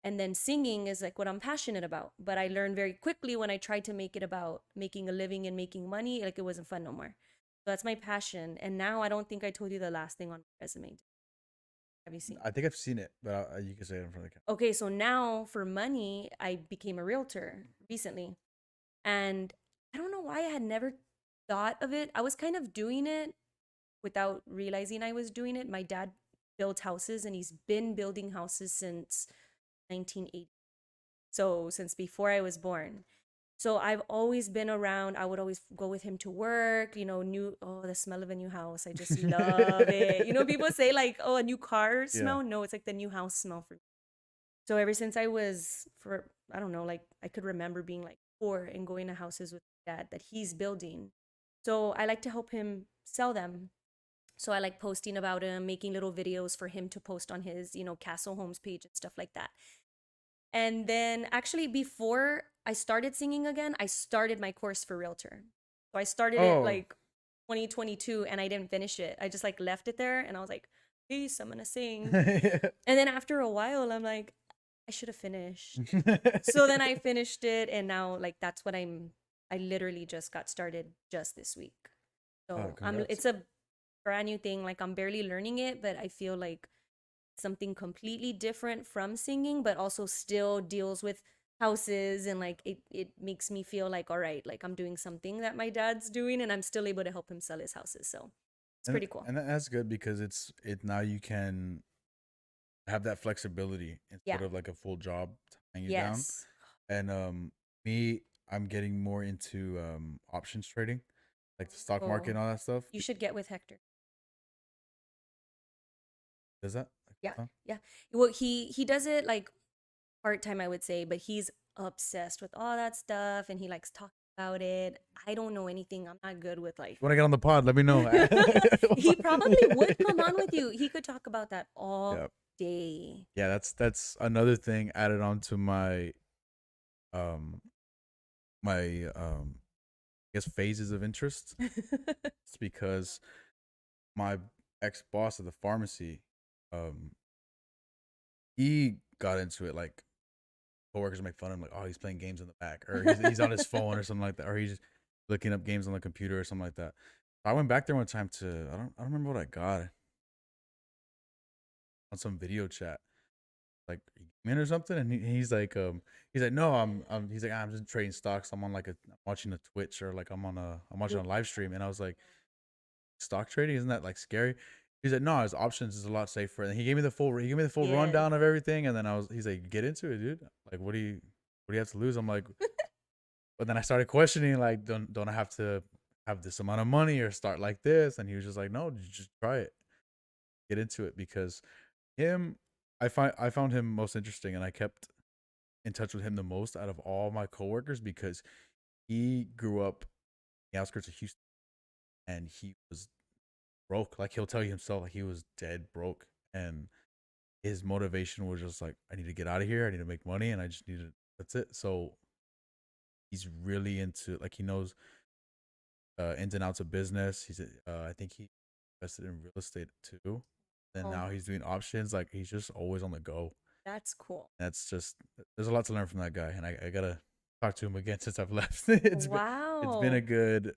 And then singing is like what I'm passionate about. But I learned very quickly when I tried to make it about making a living and making money, like it wasn't fun no more. So that's my passion. And now I don't think I told you the last thing on my resume. Have you seen? I think I've seen it, but you can say it in front of the camera. Okay, so now for money, I became a realtor recently. And I don't know why I had never thought of it. I was kind of doing it without realizing I was doing it. My dad built houses and he's been building houses since 1980. So since before I was born. So I've always been around. I would always go with him to work, the smell of a new house. I just love it. People say like, oh, a new car smell. Yeah. No, it's like the new house smell for me. So ever since I was I don't know, like I could remember being like 4 and going to houses with my dad that he's building. So I like to help him sell them. So I like posting about him, making little videos for him to post on his, Castle Homes page and stuff like that. And then actually before I started singing again, I started my course for realtor. So I started it like 2022 and I didn't finish it. I just like left it there and I was like, peace, I'm gonna sing. And then after a while, I'm like, I should have finished. So then I finished it and now like that's what I literally just got started just this week. So it's a brand new thing. Like I'm barely learning it, but I feel like something completely different from singing, but also still deals with houses and like it makes me feel like, all right, like I'm doing something that my dad's doing and I'm still able to help him sell his houses. So it's pretty cool. And that's good because it now you can have that flexibility instead of like a full job tying you down. And me, I'm getting more into options trading, like the stock market and all that stuff. You should get with Hector. Does that? Yeah. Yeah. Well, he does it like part-time, I would say, but he's obsessed with all that stuff and he likes talking about it. I don't know anything. I'm not good with like. When I get on the pod, let me know. He probably would come on with you. He could talk about that all day. Yeah, that's another thing added on to my I guess phases of interest. It's because my ex boss at the pharmacy, he got into it. Like coworkers make fun of him, like, oh, he's playing games in the back, or he's on his phone or something like that, or he's looking up games on the computer or something like that. I went back there one time to I don't remember what I got on some video chat, like or something, and he's like no, he's like, I'm just trading stocks. I'm on like I'm watching a Twitch or like I'm watching a live stream, and I was like, stock trading, isn't that like scary? He's like, no, his options is a lot safer. And he gave me the full rundown of everything, and then he's like, get into it, dude. Like, what do you have to lose? I'm like, but then I started questioning, like, don't I have to have this amount of money or start like this? And he was just like, no, just try it, get into it, because I found him most interesting, and I kept in touch with him the most out of all my coworkers because he grew up in the outskirts of Houston, and he was broke. Like he'll tell you himself, like he was dead broke, and his motivation was just like, I need to get out of here. I need to make money, and I just need to. That's it. So he's really into, like, he knows ins and outs of business. I think he invested in real estate too. And Oh, now he's doing options. Like, he's just always on the go. that's cool. That's just, there's a lot to learn from that guy, and I gotta talk to him again since I've left. It's been a Wow. good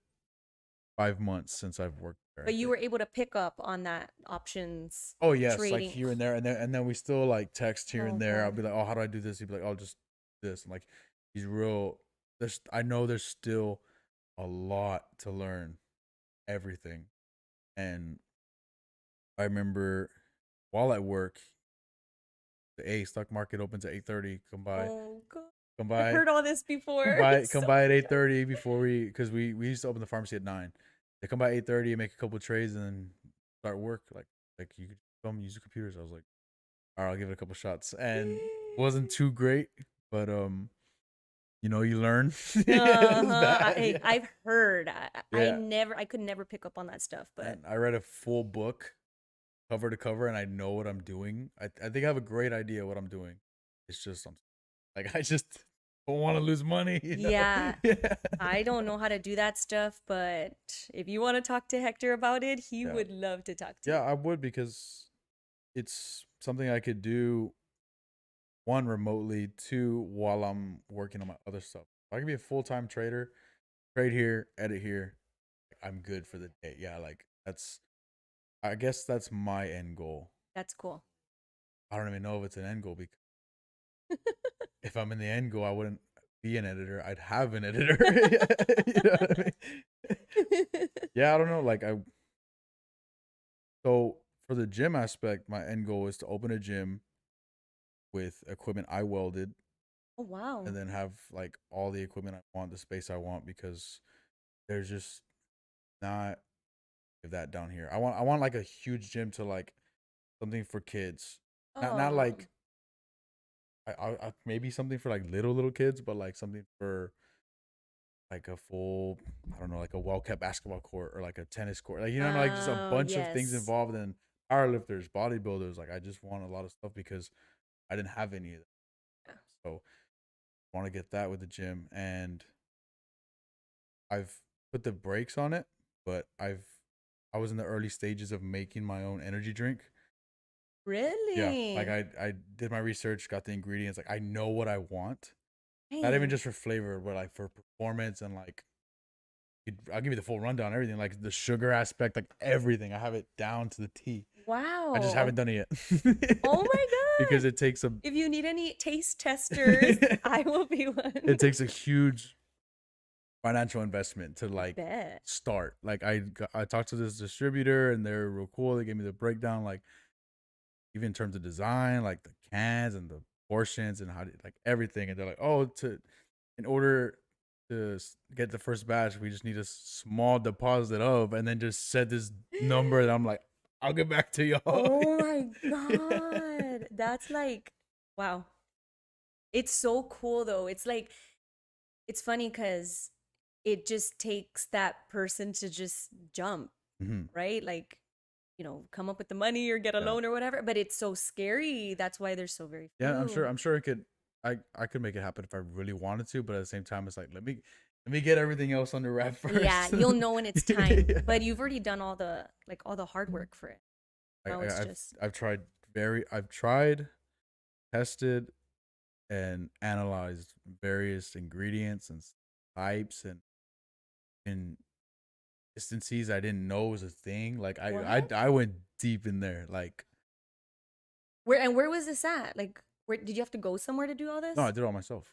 5 months since I've worked there, I But you think. were able to pick up on that options Oh yes, like trading. here and there, and then we still like text here Oh, and there. I'll okay. be like, oh, how do I do this? He'd be like, oh, just this. And like, he's real. I know there's still a lot to learn, everything. And I remember while at work, the stock market opens at 8:30. Oh, God. Come I've by, heard all this before come so by at many eight times. thirty before because we used to open the pharmacy at 9. They come by 8:30 and make a couple of trades and then start work. Like you could come use the computers. I was like, all right, I'll give it a couple shots, and wasn't too great, but you learn. It's Uh-huh. bad, yeah, I've heard. yeah. I could never pick up on that stuff, but And I read a full book, cover to cover, and I know what I'm doing. I think I have a great idea what I'm doing. It's just like I just don't want to lose money. yeah, Yeah. I don't know how to do that stuff, but if you want to talk to Hector about it, he Yeah. would love to talk to Yeah, you. I would, because it's something I could do, one, remotely, two, while I'm working on my other stuff. If I can be a full-time trader, trade here, edit here, I'm good for the day. Yeah, like I guess that's my end goal. That's cool. I don't even know if it's an end goal, because if I'm in the end goal, I wouldn't be an editor. I'd have an editor. You know what I mean? Yeah, I don't know. So for the gym aspect, my end goal is to open a gym with equipment I welded, Oh, wow. and then have like all the equipment I want, the space I want, because there's just not that down here. I want like a huge gym, to like something for kids. Not Oh, like maybe something for like little kids, but like something for like a full, I don't know, like a well kept basketball court, or like a tennis court. Like, like just a bunch of things yes. involved in powerlifters, bodybuilders. Like, I just want a lot of stuff because I didn't have any of that. So I want to get that with the gym, and I've put the brakes on it, but I was in the early stages of making my own energy drink. Yeah, like Really? I did my research, got the ingredients. Like, I know what I want. Not even Dang. just for flavor, but like for performance, and like I'll give you the full rundown, everything, like the sugar aspect, like everything. I have it down to the T. I just haven't Wow. done it yet. Oh my Because God. it takes a If you need any taste testers, I will be one. it takes a huge financial investment to I like bet. start. Like, I talked to this distributor, and they're real cool. They gave me the breakdown, like even in terms of design, like the cans and the portions and how to, like everything. And they're like, oh, in order to get the first batch, we just need a small deposit of, and then just set this number. And I'm like, I'll get back to y'all. Oh my Yeah. God. That's like, wow. It's so cool though. It's like, it's funny because it just takes that person to just jump, Hmm. right? Like, come up with the money or get a Yeah. loan or whatever. But it's so scary. That's why there's so very Yeah, I'm sure. few. I'm sure it could. I could make it happen if I really wanted to, but at the same time, it's like, let me get everything else under wrap Yeah, first. you'll know when it's time. Yeah. But you've already done all the hard work for it. Now it's I've just, I've tried, tested, and analyzed various ingredients and types, and consistencies I didn't know was a thing. Like, what? I went deep in there. Like, Where was this at? Like, where did you have to go somewhere to do all no, I this? did it all myself.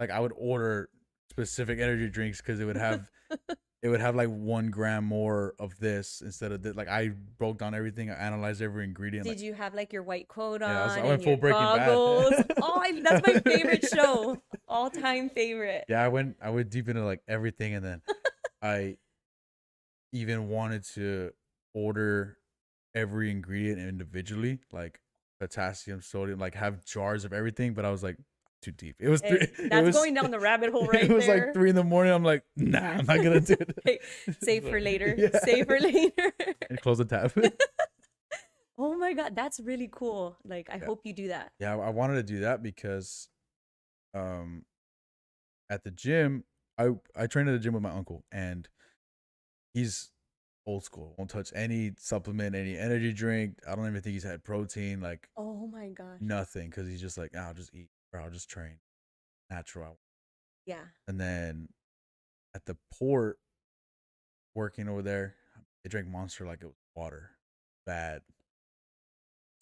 Like, I would order specific energy drinks because it would have like 1 gram more of this instead of this. Like, I broke down everything. I analyzed every ingredient. Did Like, you have like your white coat yeah, I on went and your full Breaking Bad. goggles? Oh, that's my favorite show. All time favorite. Yeah, I went deep into like everything, and then I even wanted to order every ingredient individually, like potassium, sodium, like have jars of everything. But I was like, too deep. It was three. Hey, It that's was going down the rabbit hole it right was like there. 3 in the morning. I'm like, nah, I'm not gonna do Hey, it. save for later. Yeah. Save for later. And close the tab. Oh my God, that's really cool. Like, I Yeah, hope you do that. yeah. I wanted to do that because, um, at the gym, I train at the gym with my uncle, and he's old school. Won't touch any supplement, any energy drink. I don't even think he's had protein, like Oh my gosh. nothing, because he's just like, I'll just eat or I'll just train natural. Yeah. And then at the port, working over there, they drank Monster like it was water. Bad.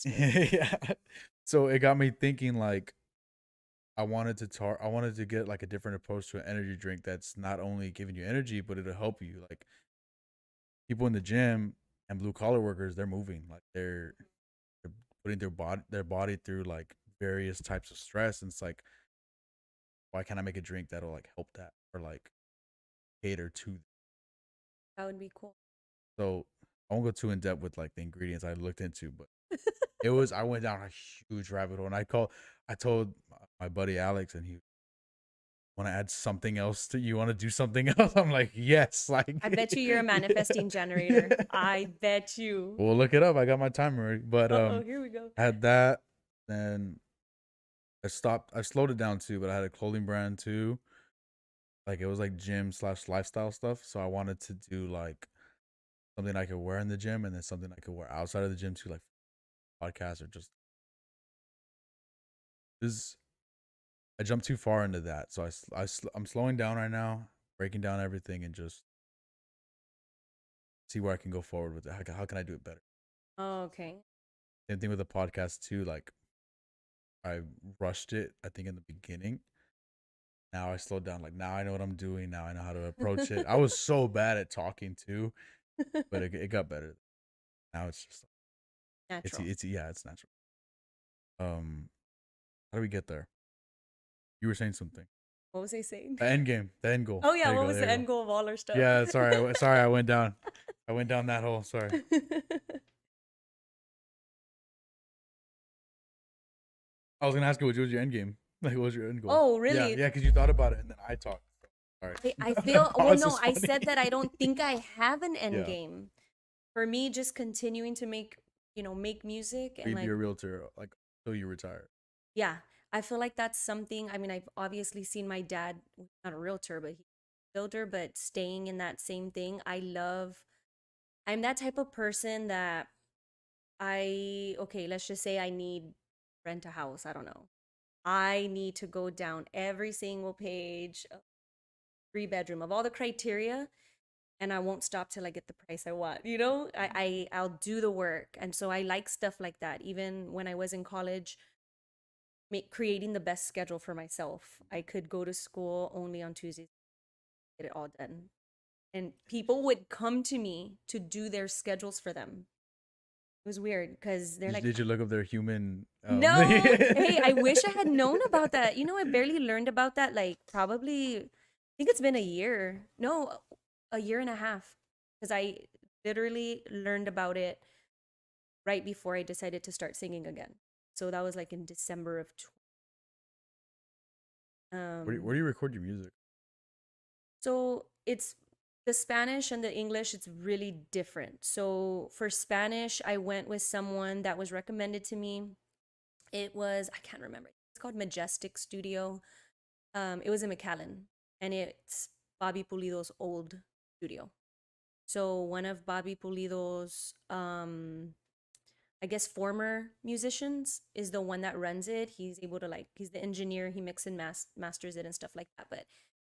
Yeah. So it got me thinking, like, I wanted to get like a different approach to an energy drink that's not only giving you energy, but it'll help you. Like people in the gym and blue collar workers, they're moving. Like they're putting their body through like various types of stress. And it's like, why can't I make a drink that'll like help that or like cater to. That would be cool. So I won't go too in depth with like the ingredients I looked into, but I went down a huge rabbit hole, and I told my buddy Alex, and he want to add something else to you want to do something else. I'm like, yes, like I bet you you're a manifesting generator. I bet you. We'll look it up. I got my timer ready. But Oh, here we go. I had that, then I slowed it down too, but I had a clothing brand too. Like it was like gym / lifestyle stuff. So I wanted to do like something I could wear in the gym, and then something I could wear outside of the gym too, like podcasts or just this. I jumped too far into that, so I'm slowing down right now, breaking down everything, and just see where I can go forward with it. How can I do it better? Oh, okay. Same thing with the podcast too. Like I rushed it, I think in the beginning. Now I slowed down. Like now I know what I'm doing. Now I know how to approach it. I was so bad at talking too, but it got better. Now it's just Natural. it's natural. How do we get there? You were saying something. What was I saying? The end game, the end goal. Oh yeah, There you what go, was there the you go. end goal of all our stuff? Yeah, sorry, I went down that hole. Sorry. I was gonna ask you what was your end game. Like, what was your end goal? Oh, Yeah, really? yeah, because you thought about it and then I talked. Sorry. I feel well Pause no, is I said funny. that I don't think I have an end Yeah. game. For me, just continuing to make music and You'd be like a realtor like till you retire. yeah, I feel like that's something. I mean, I've obviously seen my dad, not a realtor, but he's a builder, but staying in that same thing. I'm that type of person that okay, let's just say I need rent a house. I don't know. I need to go down every single page, 3 bedroom of all the criteria, and I won't stop till I get the price I want. I'll do the work. And so I like stuff like that. Even when I was in college, creating the best schedule for myself. I could go to school only on Tuesdays, get it all done. And people would come to me to do their schedules for them. It was weird because they're like, Did you look up their human? no, hey, I wish I had known about that. I barely learned about that. Like probably, I think it's been a year. No, a year and a half. Because I literally learned about it right before I decided to start singing again. So that was like in December of Where do you record your music? So it's the Spanish and the English, it's really different. So for Spanish, I went with someone that was recommended to me. I can't remember. It's called Majestic Studio. It was in McAllen, and it's Bobby Pulido's old studio. So one of Bobby Pulido's, I guess, former musicians is the one that runs it. He's able to he's the engineer. He mixes and masters it and stuff like that. But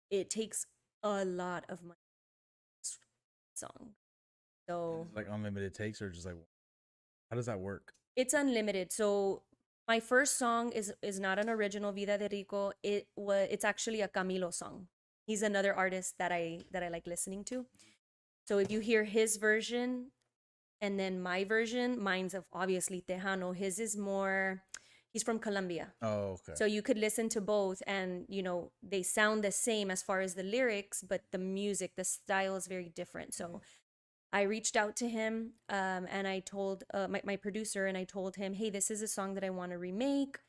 it takes a lot of money song. So Like unlimited takes or just like how does that work? it's unlimited. So my first song is not an original Vida de Rico. It's actually a Camilo song. He's another artist that I like listening to. So if you hear his version and then my version, mine's of obviously Tejano. His is more he's from Colombia. Oh, okay. So you could listen to both and they sound the same as far as the lyrics, but the music, the style is very different. So I reached out to him and I told my producer, and I told him, hey, this is a song that I want to remake.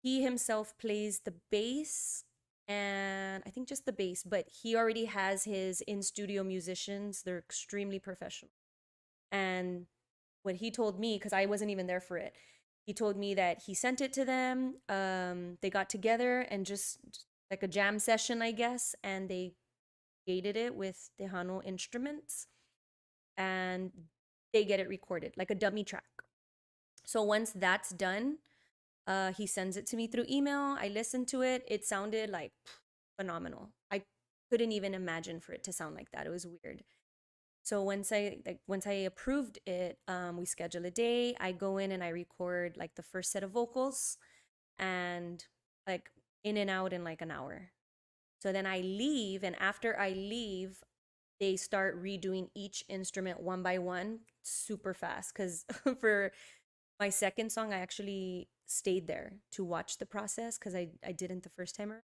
He himself plays the bass and I think just the bass, but he already has his in-studio musicians. They're extremely professional. And what he told me, because I wasn't even there for it, he told me that he sent it to them. They got together and just like a jam session, I guess, and they created it with Tejano instruments, and they get it recorded like a dummy track. So once that's done, he sends it to me through email. I listened to it. It sounded like phenomenal. I couldn't even imagine for it to sound like that. It was weird. So once I approved it, we schedule a day. I go in and I record like the first set of vocals, and like in and out in like an hour. So then I leave, and after I leave, they start redoing each instrument one by one super fast. Because for my second song, I actually stayed there to watch the process because I didn't the first time around.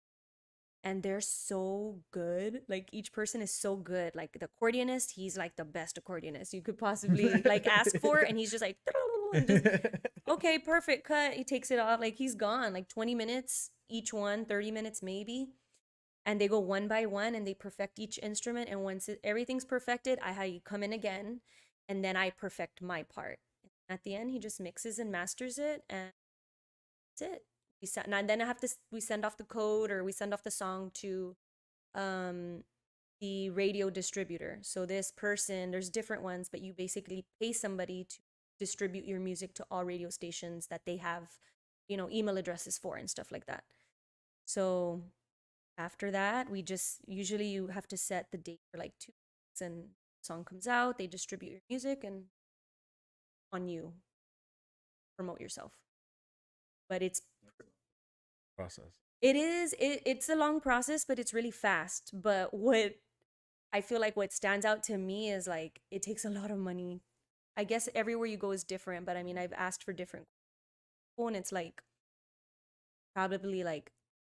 And they're so good. Like each person is so good. Like the accordionist, he's like the best accordionist you could possibly like ask for, and he's just like, and just, okay, perfect, cut. He takes it off, like he's gone. Like 20 minutes each one, 30 minutes maybe, and they go one by one and they perfect each instrument. And once everything's perfected, I come in again, and then I perfect my part. At the end, he just mixes and masters it, and that's it. And then we send off the code, or we send off the song to um the radio distributor. So this person, there's different ones, but you basically pay somebody to distribute your music to all radio stations that they have, email addresses for and stuff like that. So after that, we just usually you have to set the date for like 2 weeks, and the song comes out, they distribute your music, and on you promote yourself. But Process. it's a long process, but it's really fast. But what I feel like what stands out to me is like it takes a lot of money. I guess everywhere you go is different, but I mean, I've asked for different, and it's like probably like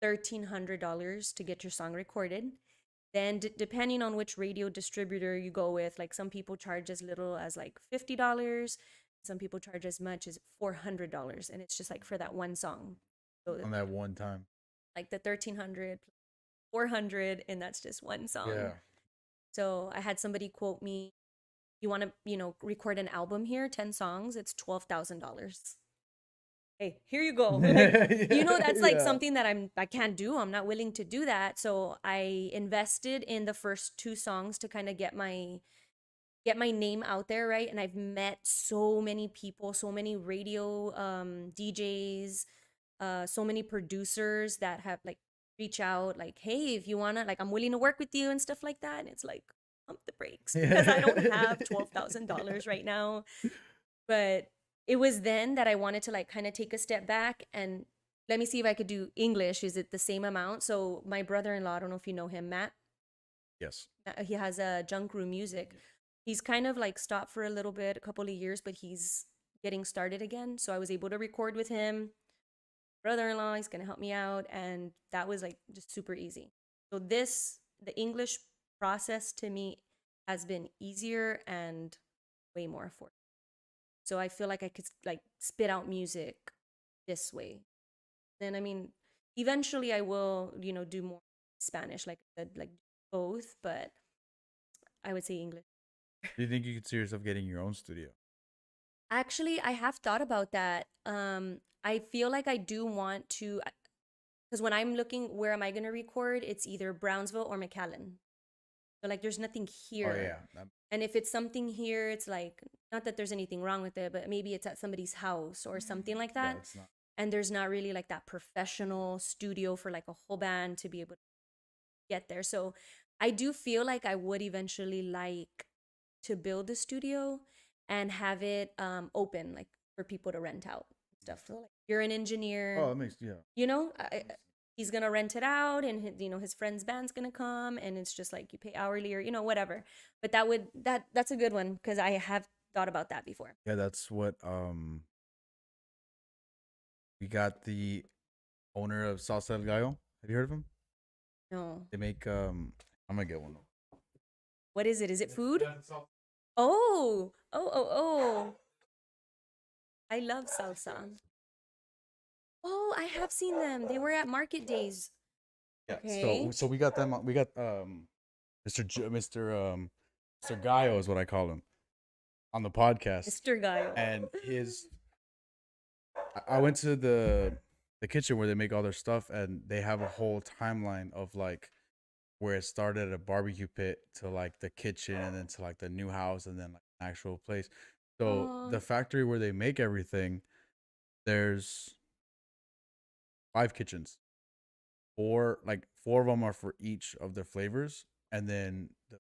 $1,300 to get your song recorded. Then depending on which radio distributor you go with, like some people charge as little as like $50, some people charge as much as $400, and it's just like for that one song. So On that one time. like the 1,300, 400, and that's just one song. Yeah. So I had somebody quote me, "You want to, record an album here, 10 songs, it's $12,000." Hey, here you go. Like, that's like something that I can't do. I'm not willing to do that. So I invested in the first 2 songs to kind of get my name out there, right? And I've met so many people, so many radio DJs, so many producers that have like reach out like, hey, if you wanna, like, I'm willing to work with you and stuff like that. And it's like, pump the brakes, because I don't have $12,000 right now. But it was then that I wanted to like kind of take a step back and let me see if I could do English. Is it the same amount? So my brother-in-law, I don't know if you know him, Matt. Yes. He has a Junk Room Music. He's kind of like stopped for a little bit, a couple of years, but he's getting started again. So I was able to record with him. Brother-in-law, he's gonna help me out, and that was like just super easy. So the English process to me has been easier and way more affordable. So I feel like I could like spit out music this way. Then I mean, eventually I will, do more Spanish, like I said, like both, but I would say English. Do you think you could see yourself getting your own studio? Actually, I have thought about that. I feel like I do want to, because when I'm looking where am I going to record, it's either Brownsville or McAllen. So like there's nothing here. Oh yeah. And if it's something here, it's like, not that there's anything wrong with it, but maybe it's at somebody's house or something like that. Yeah, it's not. And there's not really like that professional studio for like a whole band to be able to get there. So I do feel like I would eventually like to build a studio and have it open, like for people to rent out stuff. So like you're an engineer. Oh, that makes He's gonna rent it out, and his friend's band's gonna come, and it's just like you pay hourly or whatever. But that's a good one, because I have thought about that before. Yeah, that's what we got the owner of Salsa del Gallo. Have you heard of him? No. They make I'm gonna get one. What is it? Is it food? Oh. I love salsa. Oh, I have seen them. They were at market days. Yeah. Okay. So we got them. We got Mr. Gallo is what I call him on the podcast. Mr. Gallo. And I went to the the kitchen where they make all their stuff, and they have a whole timeline of like where it started at a barbecue pit to like the kitchen and then to like the new house and then like an actual place. So Aw. the factory where they make everything, there's 5 kitchens. Four of them are for each of the flavors, and then the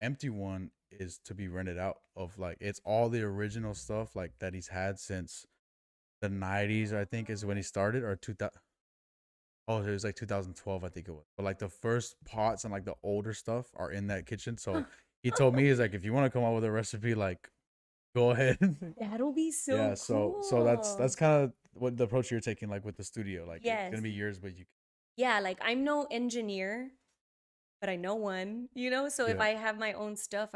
empty one is to be rented out of like it's all the original stuff like that he's had since the 90s, I think is when he started, or 2000. Oh, it was like 2012, I think it was. But like the first pots and like the older stuff are in that kitchen. So he told me, he's like, if you want to come up with a recipe, like go ahead. That'll be so Yeah, so cool. that's kind of what the approach you're taking, like with the studio. Like it's Yes. gonna be yours, but you Yeah, like I'm no engineer, but I know one, you know? So if yeah. I have my own stuff,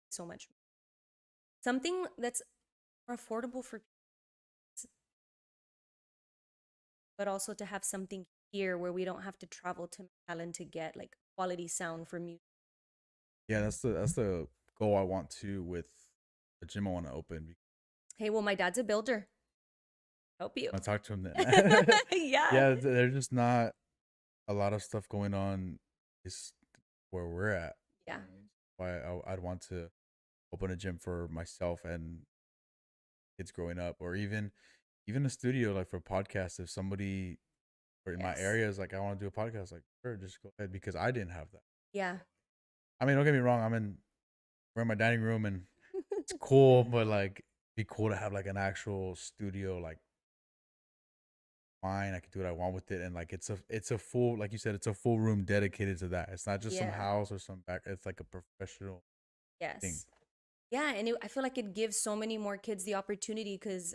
so much. Something that's more affordable for kids, but also to have something here where we don't have to travel to McAllen to get like quality sound for music. Yeah, that's the goal I want to with the gym I want to open. Hey, well, my dad's a builder. Help you. I talk to him then. Yeah. Yeah, there's just not a lot of stuff going on is where we're at. Yeah. Why I'd want to open a gym for myself and kids growing up, or even a studio like for podcasts. If somebody or in my Yes. area is like, I want to do a podcast, like sure, just go ahead, because I didn't have that. Yeah. I mean, don't get me wrong. We're in my dining room and it's cool, but like be cool to have like an actual studio, like fine, I can do what I want with it, and like it's a full, like you said, it's a full room dedicated to that. It's not just some Yeah. house or some back. It's like a professional thing. Yes. Yeah, and I feel like it gives so many more kids the opportunity because,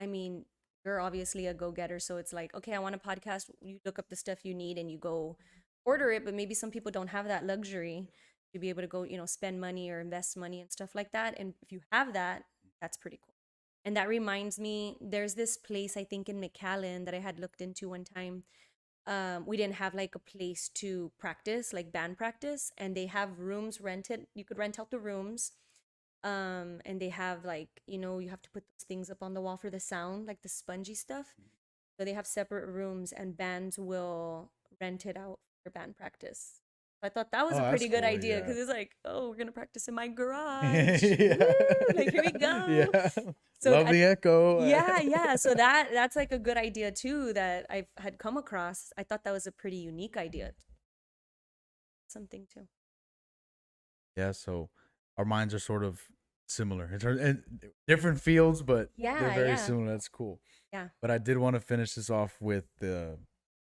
I mean, you're obviously a go-getter, so it's like, okay, I want a podcast. You look up the stuff you need and you go order it, but maybe some people don't have that luxury to be able to go, spend money or invest money and stuff like that. And if you have that, that's pretty cool. And that reminds me, there's this place I think in McAllen that I had looked into one time. We didn't have like a place to practice, like band practice, and they have rooms rented. You could rent out the rooms, and they have like, you have to put those things up on the wall for the sound, like the spongy stuff. So they have separate rooms and bands will rent it out for band practice. I thought that was Oh, a that's pretty good cool. idea Yeah. because it's like, oh, we're gonna practice in my garage. Yeah. Woo! Like here we go. Yeah. So Love the echo. yeah. So that's like a good idea too that I had come across. I thought that was a pretty unique idea. Something too. Yeah. So our minds are sort of similar in terms and different fields, but they're very Yeah. similar. That's cool. Yeah. But I did want to finish this off with the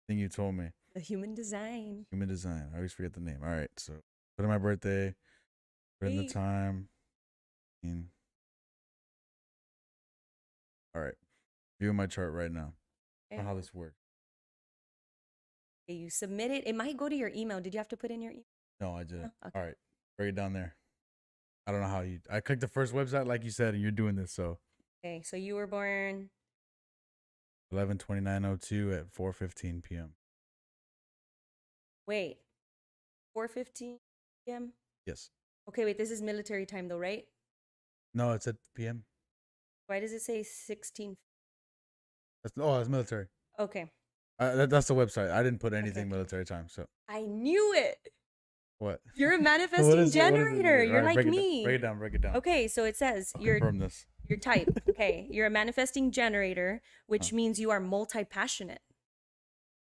thing you told me. The human design. Human design. I always forget the name. All right. So put in my birthday, put in the Hey. time. All right. Viewing my chart right now. I don't know how this works. Okay, you submit it. It might go to your email. Did you have to put in your email? No, I didn't. Okay. All right. Break it down there. I don't know how I clicked the first website like you said, and you're doing this. So Okay, so you were born 11/29/02 at 4:15 p.m. wait, 4:15 p.m. Yes. Okay, wait, this is military time though, right? No, it's at p.m. Why does it say 16? That's military. Okay. That's the website. I didn't put anything Okay. military time. So I knew it. what? You're a What manifesting is it? What is it? generator. You're All right, like break me. Break it down. Break it down. Okay, so it says I'll your confirm this. type. Okay, you're a manifesting generator, which means you are multi-passionate.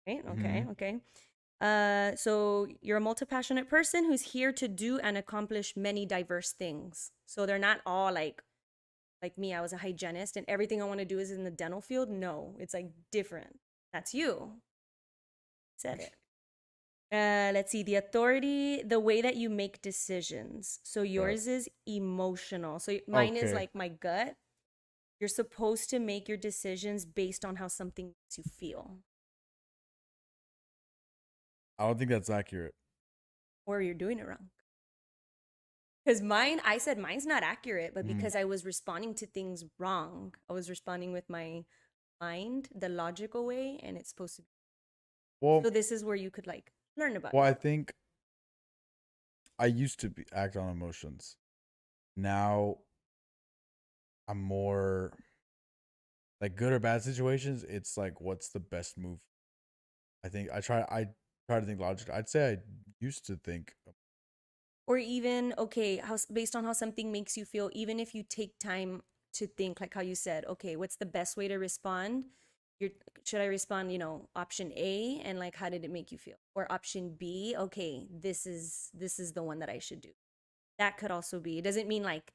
Right? Okay, Mhm. okay. So you're a multi-passionate person who's here to do and accomplish many diverse things. So they're not all like me. I was a hygienist and everything I want to do is in the dental field. No, it's like different. That's you. Said it. Let's see, the authority, the way that you make decisions. So yours is emotional. So mine is Okay. like my gut. You're supposed to make your decisions based on how something makes you feel, I don't think that's accurate. or you're doing it wrong. Because I said mine's not accurate, but because I was responding to things wrong, I was responding with my mind, the logical way, and it's supposed to be. Well, So this is where you could like learn about I yourself. think I used to act on emotions. Now I'm more like good or bad situations, it's like what's the best move. I think I try to think logically. I'd say I used to think. Or even, okay, based on how something makes you feel, even if you take time to think, like how you said, okay, what's the best way to respond? You're, should I respond, option A, and like how did it make you feel? Or option B, okay, this is the one that I should do. That could also be. It doesn't mean like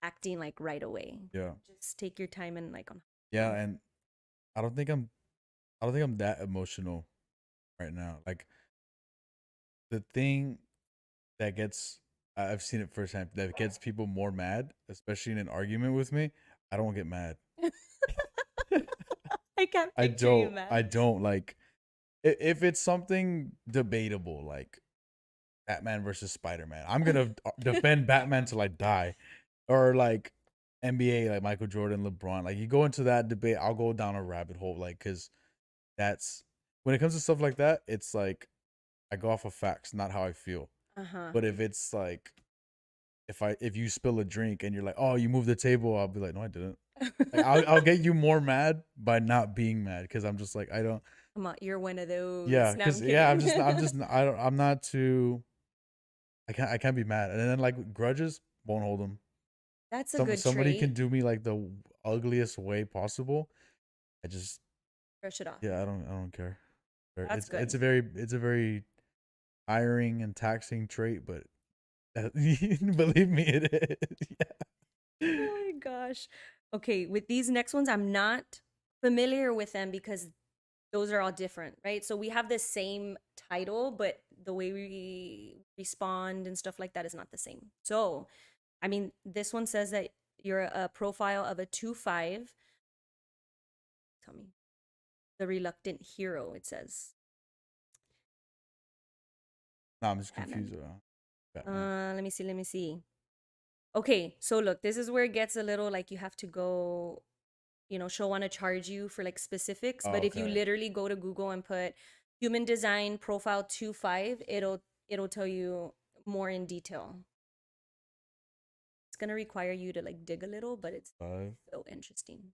acting like right away. Yeah. Just take your time and like on. Yeah, and I don't think I'm I don't think I'm that emotional right now. Like the thing that gets I've seen it firsthand that gets people more mad, especially in an argument with me. I don't get mad. I can't picture you, man. I don't like if it's something debatable like Batman versus Spider-Man. I'm gonna defend Batman till I die, or like NBA, like Michael Jordan, LeBron. Like you go into that debate, I'll go down a rabbit hole, like because that's when it comes to stuff like that. It's like I go off of facts, not how I feel. Uh-huh. But if it's like if you spill a drink and you're like, oh, you moved the table, I'll be like, no, I didn't. Like I'll get you more mad by not being mad because I'm just like I don't. Come on, you're one of those. Yeah, No, I'm because yeah, kidding. I don't I'm not too. I can't be mad. And then like grudges won't hold them. That's a good Somebody can trait. do me like the ugliest way possible. I just Brush it off. yeah, I don't care. That's It's good. a very tiring and taxing trait, but believe me, it is. Yeah. Oh my gosh. Okay, with these next ones, I'm not familiar with them because those are all different, right? So we have the same title, but the way we respond and stuff like that is not the same. So, I mean, this one says that you're a profile of a 2-5. Tell me. The reluctant hero, it says. No, I'm just Batman. confused about Batman. Let me see. Okay, so look, this is where it gets a little like you have to go, she'll want to charge you for like specifics. Oh, But if you okay. literally go to Google and put human design profile 2-5, it'll tell you more in detail. It's gonna require you to like dig a little, but it's 5. so interesting.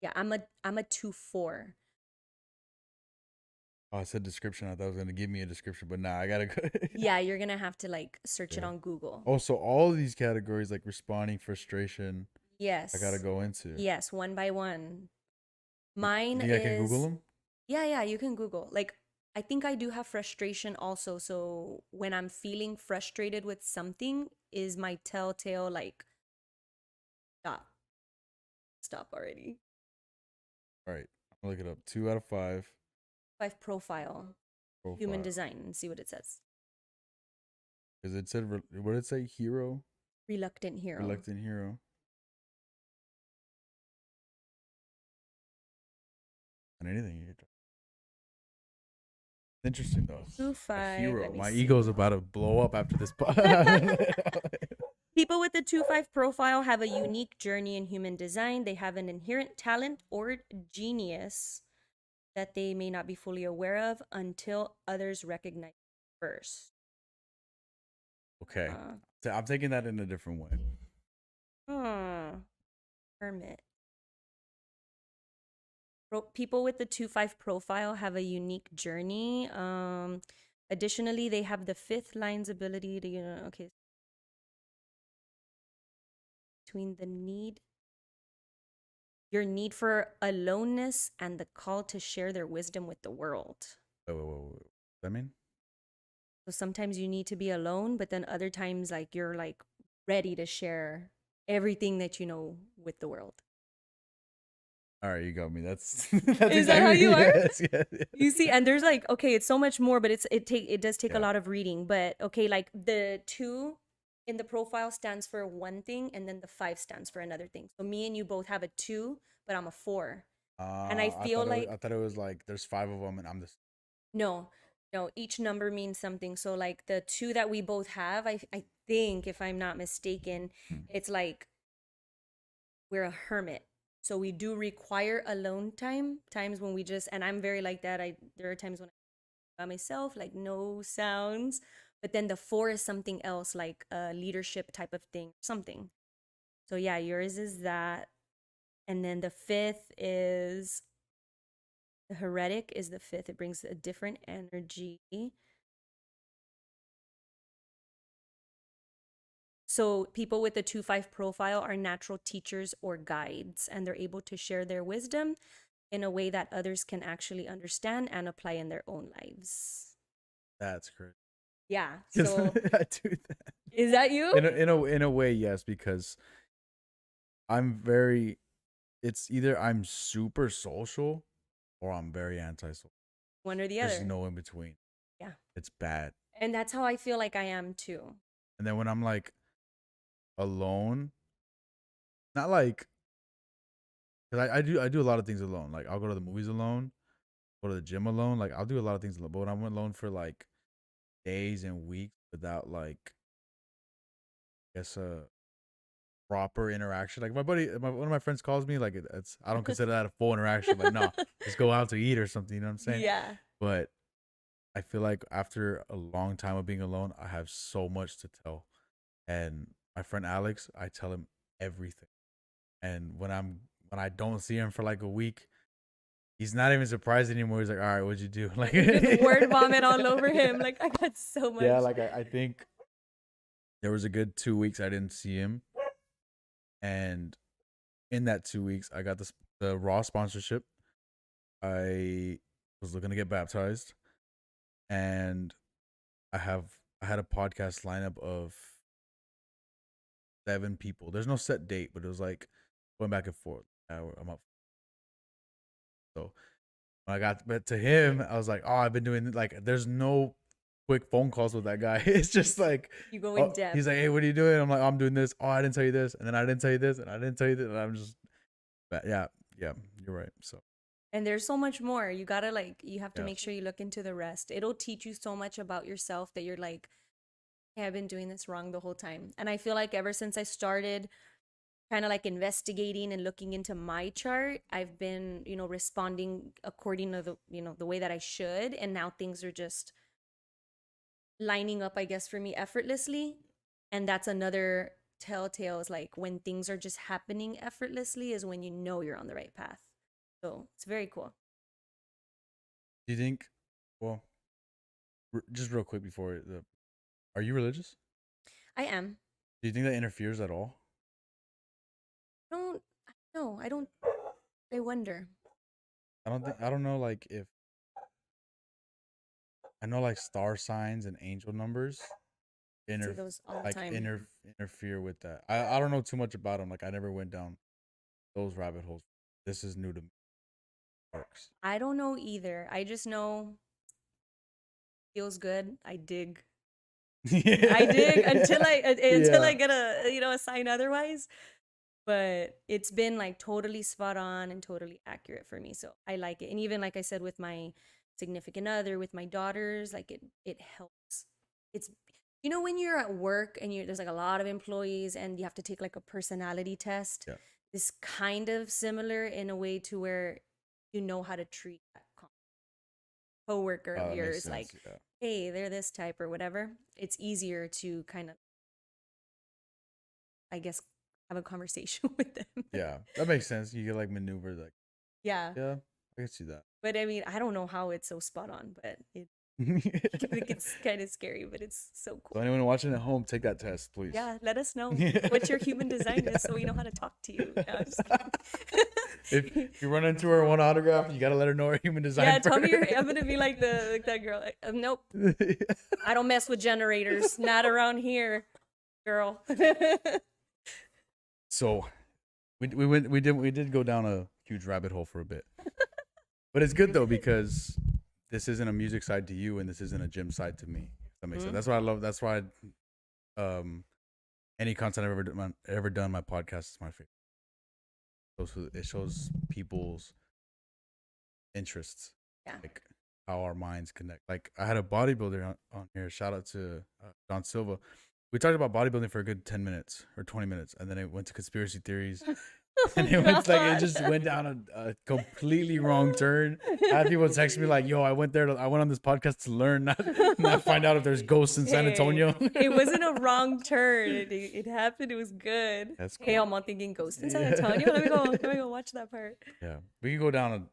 Yeah, I'm a 2-4. Oh, I said description. I thought it was gonna give me a description, but nah, I gotta go. Yeah, you're gonna have to like search it Okay. on Google. Oh, so all of these categories like responding, frustration, I gotta Yes. go into. Yes, one by one. You Mine think I can Google is, them? yeah, you can Google. Like, I think I do have frustration also. So when I'm feeling frustrated with something, is my telltale like, stop, stop already. All right, I'm gonna look it up. 2 out of 5 5 profile, human profile. design, and see what it says. Because it said what did it say? Hero, Reluctant hero. reluctant hero. On anything you could. Interesting though. 2-5. Hero. Let me My see. ego's about to blow up after this. People with the 2-5 profile have a unique journey in human design. They have an inherent talent or genius that they may not be fully aware of until others recognize it first. Okay, so I'm taking that in a different way. Hermit. People with the 2-5 profile have a unique journey. Additionally, they have the 5th line's ability to, okay. Between your need for aloneness and the call to share their wisdom with the world. Wait. What does that mean? So sometimes you need to be alone, but then other times like you're like ready to share everything that you know with the world. All right, you got me. That's Is that how you are? Yes, yes. You see, and there's like, okay, it's so much more, but it does take a Yeah. lot of reading. But okay, like the 2 in the profile stands for one thing, and then the 5 stands for another thing. So me and you both have a 2, but I'm a 4. And I feel like I thought it was like there's 5 of them and I'm this. no, each number means something. So like the 2 that we both have, I think if I'm not mistaken, it's like we're a hermit. So we do require alone times when we just, and I'm very like that. There are times when I by myself, like no sounds. But then the 4 is something else, like a leadership type of thing, something. So yeah, yours is that. And then the fifth is the heretic is the fifth. It brings a different energy. So people with the 2-5 profile are natural teachers or guides, and they're able to share their wisdom in a way that others can actually understand and apply in their own lives. That's correct. Yeah. Yes, So I do that. is that you? In a way, yes, because I'm very. It's either I'm super social or I'm very antisocial. One or the There's other. no in between. Yeah. It's bad. And that's how I feel like I am too. And then when I'm like alone, not like, because I do a lot of things alone. Like I'll go to the movies alone, go to the gym alone. Like I'll do a lot of things alone. But when I'm alone for like days and weeks without like, I guess proper interaction. Like one of my friends calls me, like it's I don't consider that a full interaction. Like no, let's go out to eat or something. You know what I'm saying? Yeah. But I feel like after a long time of being alone, I have so much to tell. And my friend Alex, I tell him everything. And when I don't see him for like a week, he's not even surprised anymore. He's like, "All right, what'd you do?" Like just word vomit all over him. Like I got so much. Yeah, like I think there was a good 2 weeks I didn't see him, and in that 2 weeks, I got the Raw sponsorship. I was looking to get baptized, and I had a podcast lineup of 7 people. There's no set date, but it was like going back and forth. I'm up. So when I got to him, I was like, "Oh, I've been doing like." There's no quick phone calls with that guy. It's just like you go in depth. He's like, "Hey, what are you doing?" I'm like, "Oh, I'm doing this." "Oh, I didn't tell you this," and then I didn't tell you this, and I didn't tell you this, and I'm just, yeah, you're right. So. And there's so much more. You gotta you have to Yeah. make sure you look into the rest. It'll teach you so much about yourself that you're like, hey, I've been doing this wrong the whole time. And I feel like ever since I started kind of like investigating and looking into my chart, I've been, responding according to the way that I should. And now things are just lining up, I guess, for me effortlessly. And that's another telltale is like when things are just happening effortlessly is when you know you're on the right path. So it's very cool. Do you think? Well, just real quick before are you religious? I am. Do you think that interferes at all? I don't. I wonder. I don't know. Like if I know like star signs and angel numbers See those all the time. interfere with that. I don't know too much about them. Like I never went down those rabbit holes. This is new to me. Works. I don't know either. I just know feels good. I dig. I dig until I get a sign otherwise. But it's been like totally spot on and totally accurate for me. So I like it. And even like I said with my significant other, with my daughters, like it helps. It's when you're at work and there's like a lot of employees and you have to take like a personality test. Yeah. It's kind of similar in a way to where you know how to treat that coworker of yours, like, hey, they're this type or whatever. It's easier to kind of, I guess, have a conversation with them. Yeah, that makes sense. You get like maneuver like. Yeah. Yeah, I can see that. But I mean, I don't know how it's so spot on, but it's kind of scary, but it's so cool. So anyone watching at home, take that test, please. Yeah, let us know what your human design is so we know how to talk to you. If you run into her and want autograph, you gotta let her know her human design. Yeah, tell me I'm gonna be like that girl. Like, nope, I don't mess with generators. Not around here, girl. So, we did go down a huge rabbit hole for a bit, but it's good though because this isn't a music side to you and this isn't a gym side to me. If that makes sense. That's why I love. That's why, any content I've ever done my podcast is my favorite. It shows people's interests, like how our minds connect. Like I had a bodybuilder on here. Shout out to Don Silva. We talked about bodybuilding for a good 10 minutes or 20 minutes, and then it went to conspiracy theories. And it went like it just went down a completely wrong turn. I had people text me like, "Yo, I went on this podcast to learn, not find out if there's ghosts in San Antonio." It wasn't a wrong turn. It happened. It was good. That's cool. Hey, I'm all thinking ghosts in San Antonio. Let me go watch that part. Yeah, we can go down.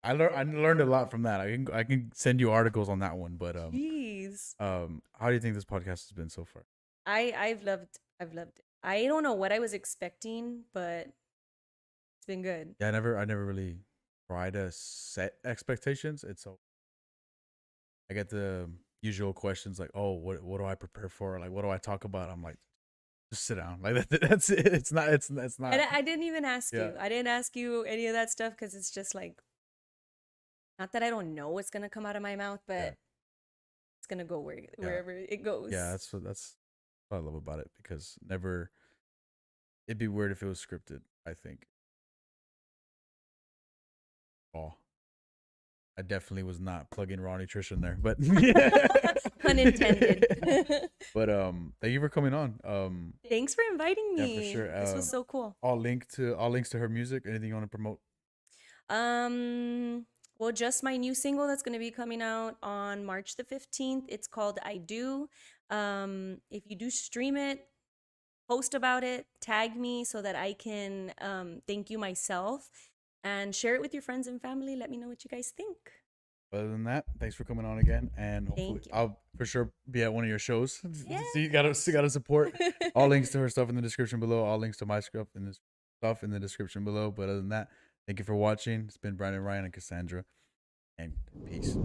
I learned a lot from that. I can send you articles on that one. But Jeez. how do you think this podcast has been so far? I've loved it. I don't know what I was expecting, but it's been good. Yeah, I never really try to set expectations. It's so I get the usual questions like, "Oh, what do I prepare for? Like, what do I talk about?" I'm like, just sit down. Like that's it. It's not. And I didn't even ask Yeah. you. I didn't ask you any of that stuff because it's just like, not that I don't know what's gonna come out of my mouth, but Yeah. it's gonna go wherever it goes. Yeah, that's what I love about it, because never. It'd be weird if it was scripted, I think. Oh, I definitely was not plugging raw nutrition there, but Pun intended. But thank you for coming on. Thanks for inviting Yeah, me. for sure. This was so cool. All links to her music. Anything you want to promote? Well, just my new single that's going to be coming out on March the 15th. It's called I Do. If you do stream it, post about it, tag me so that I can thank you myself, and share it with your friends and family. Let me know what you guys think. Other than that, thanks for coming on again, and hopefully Thank you. I'll for sure be at one of your shows. Yeah. So you gotta support. All links to her stuff in the description below. All links to my stuff in the description below. But other than that, thank you for watching. It's been Brandon, Ryan, and Cassandra, and peace.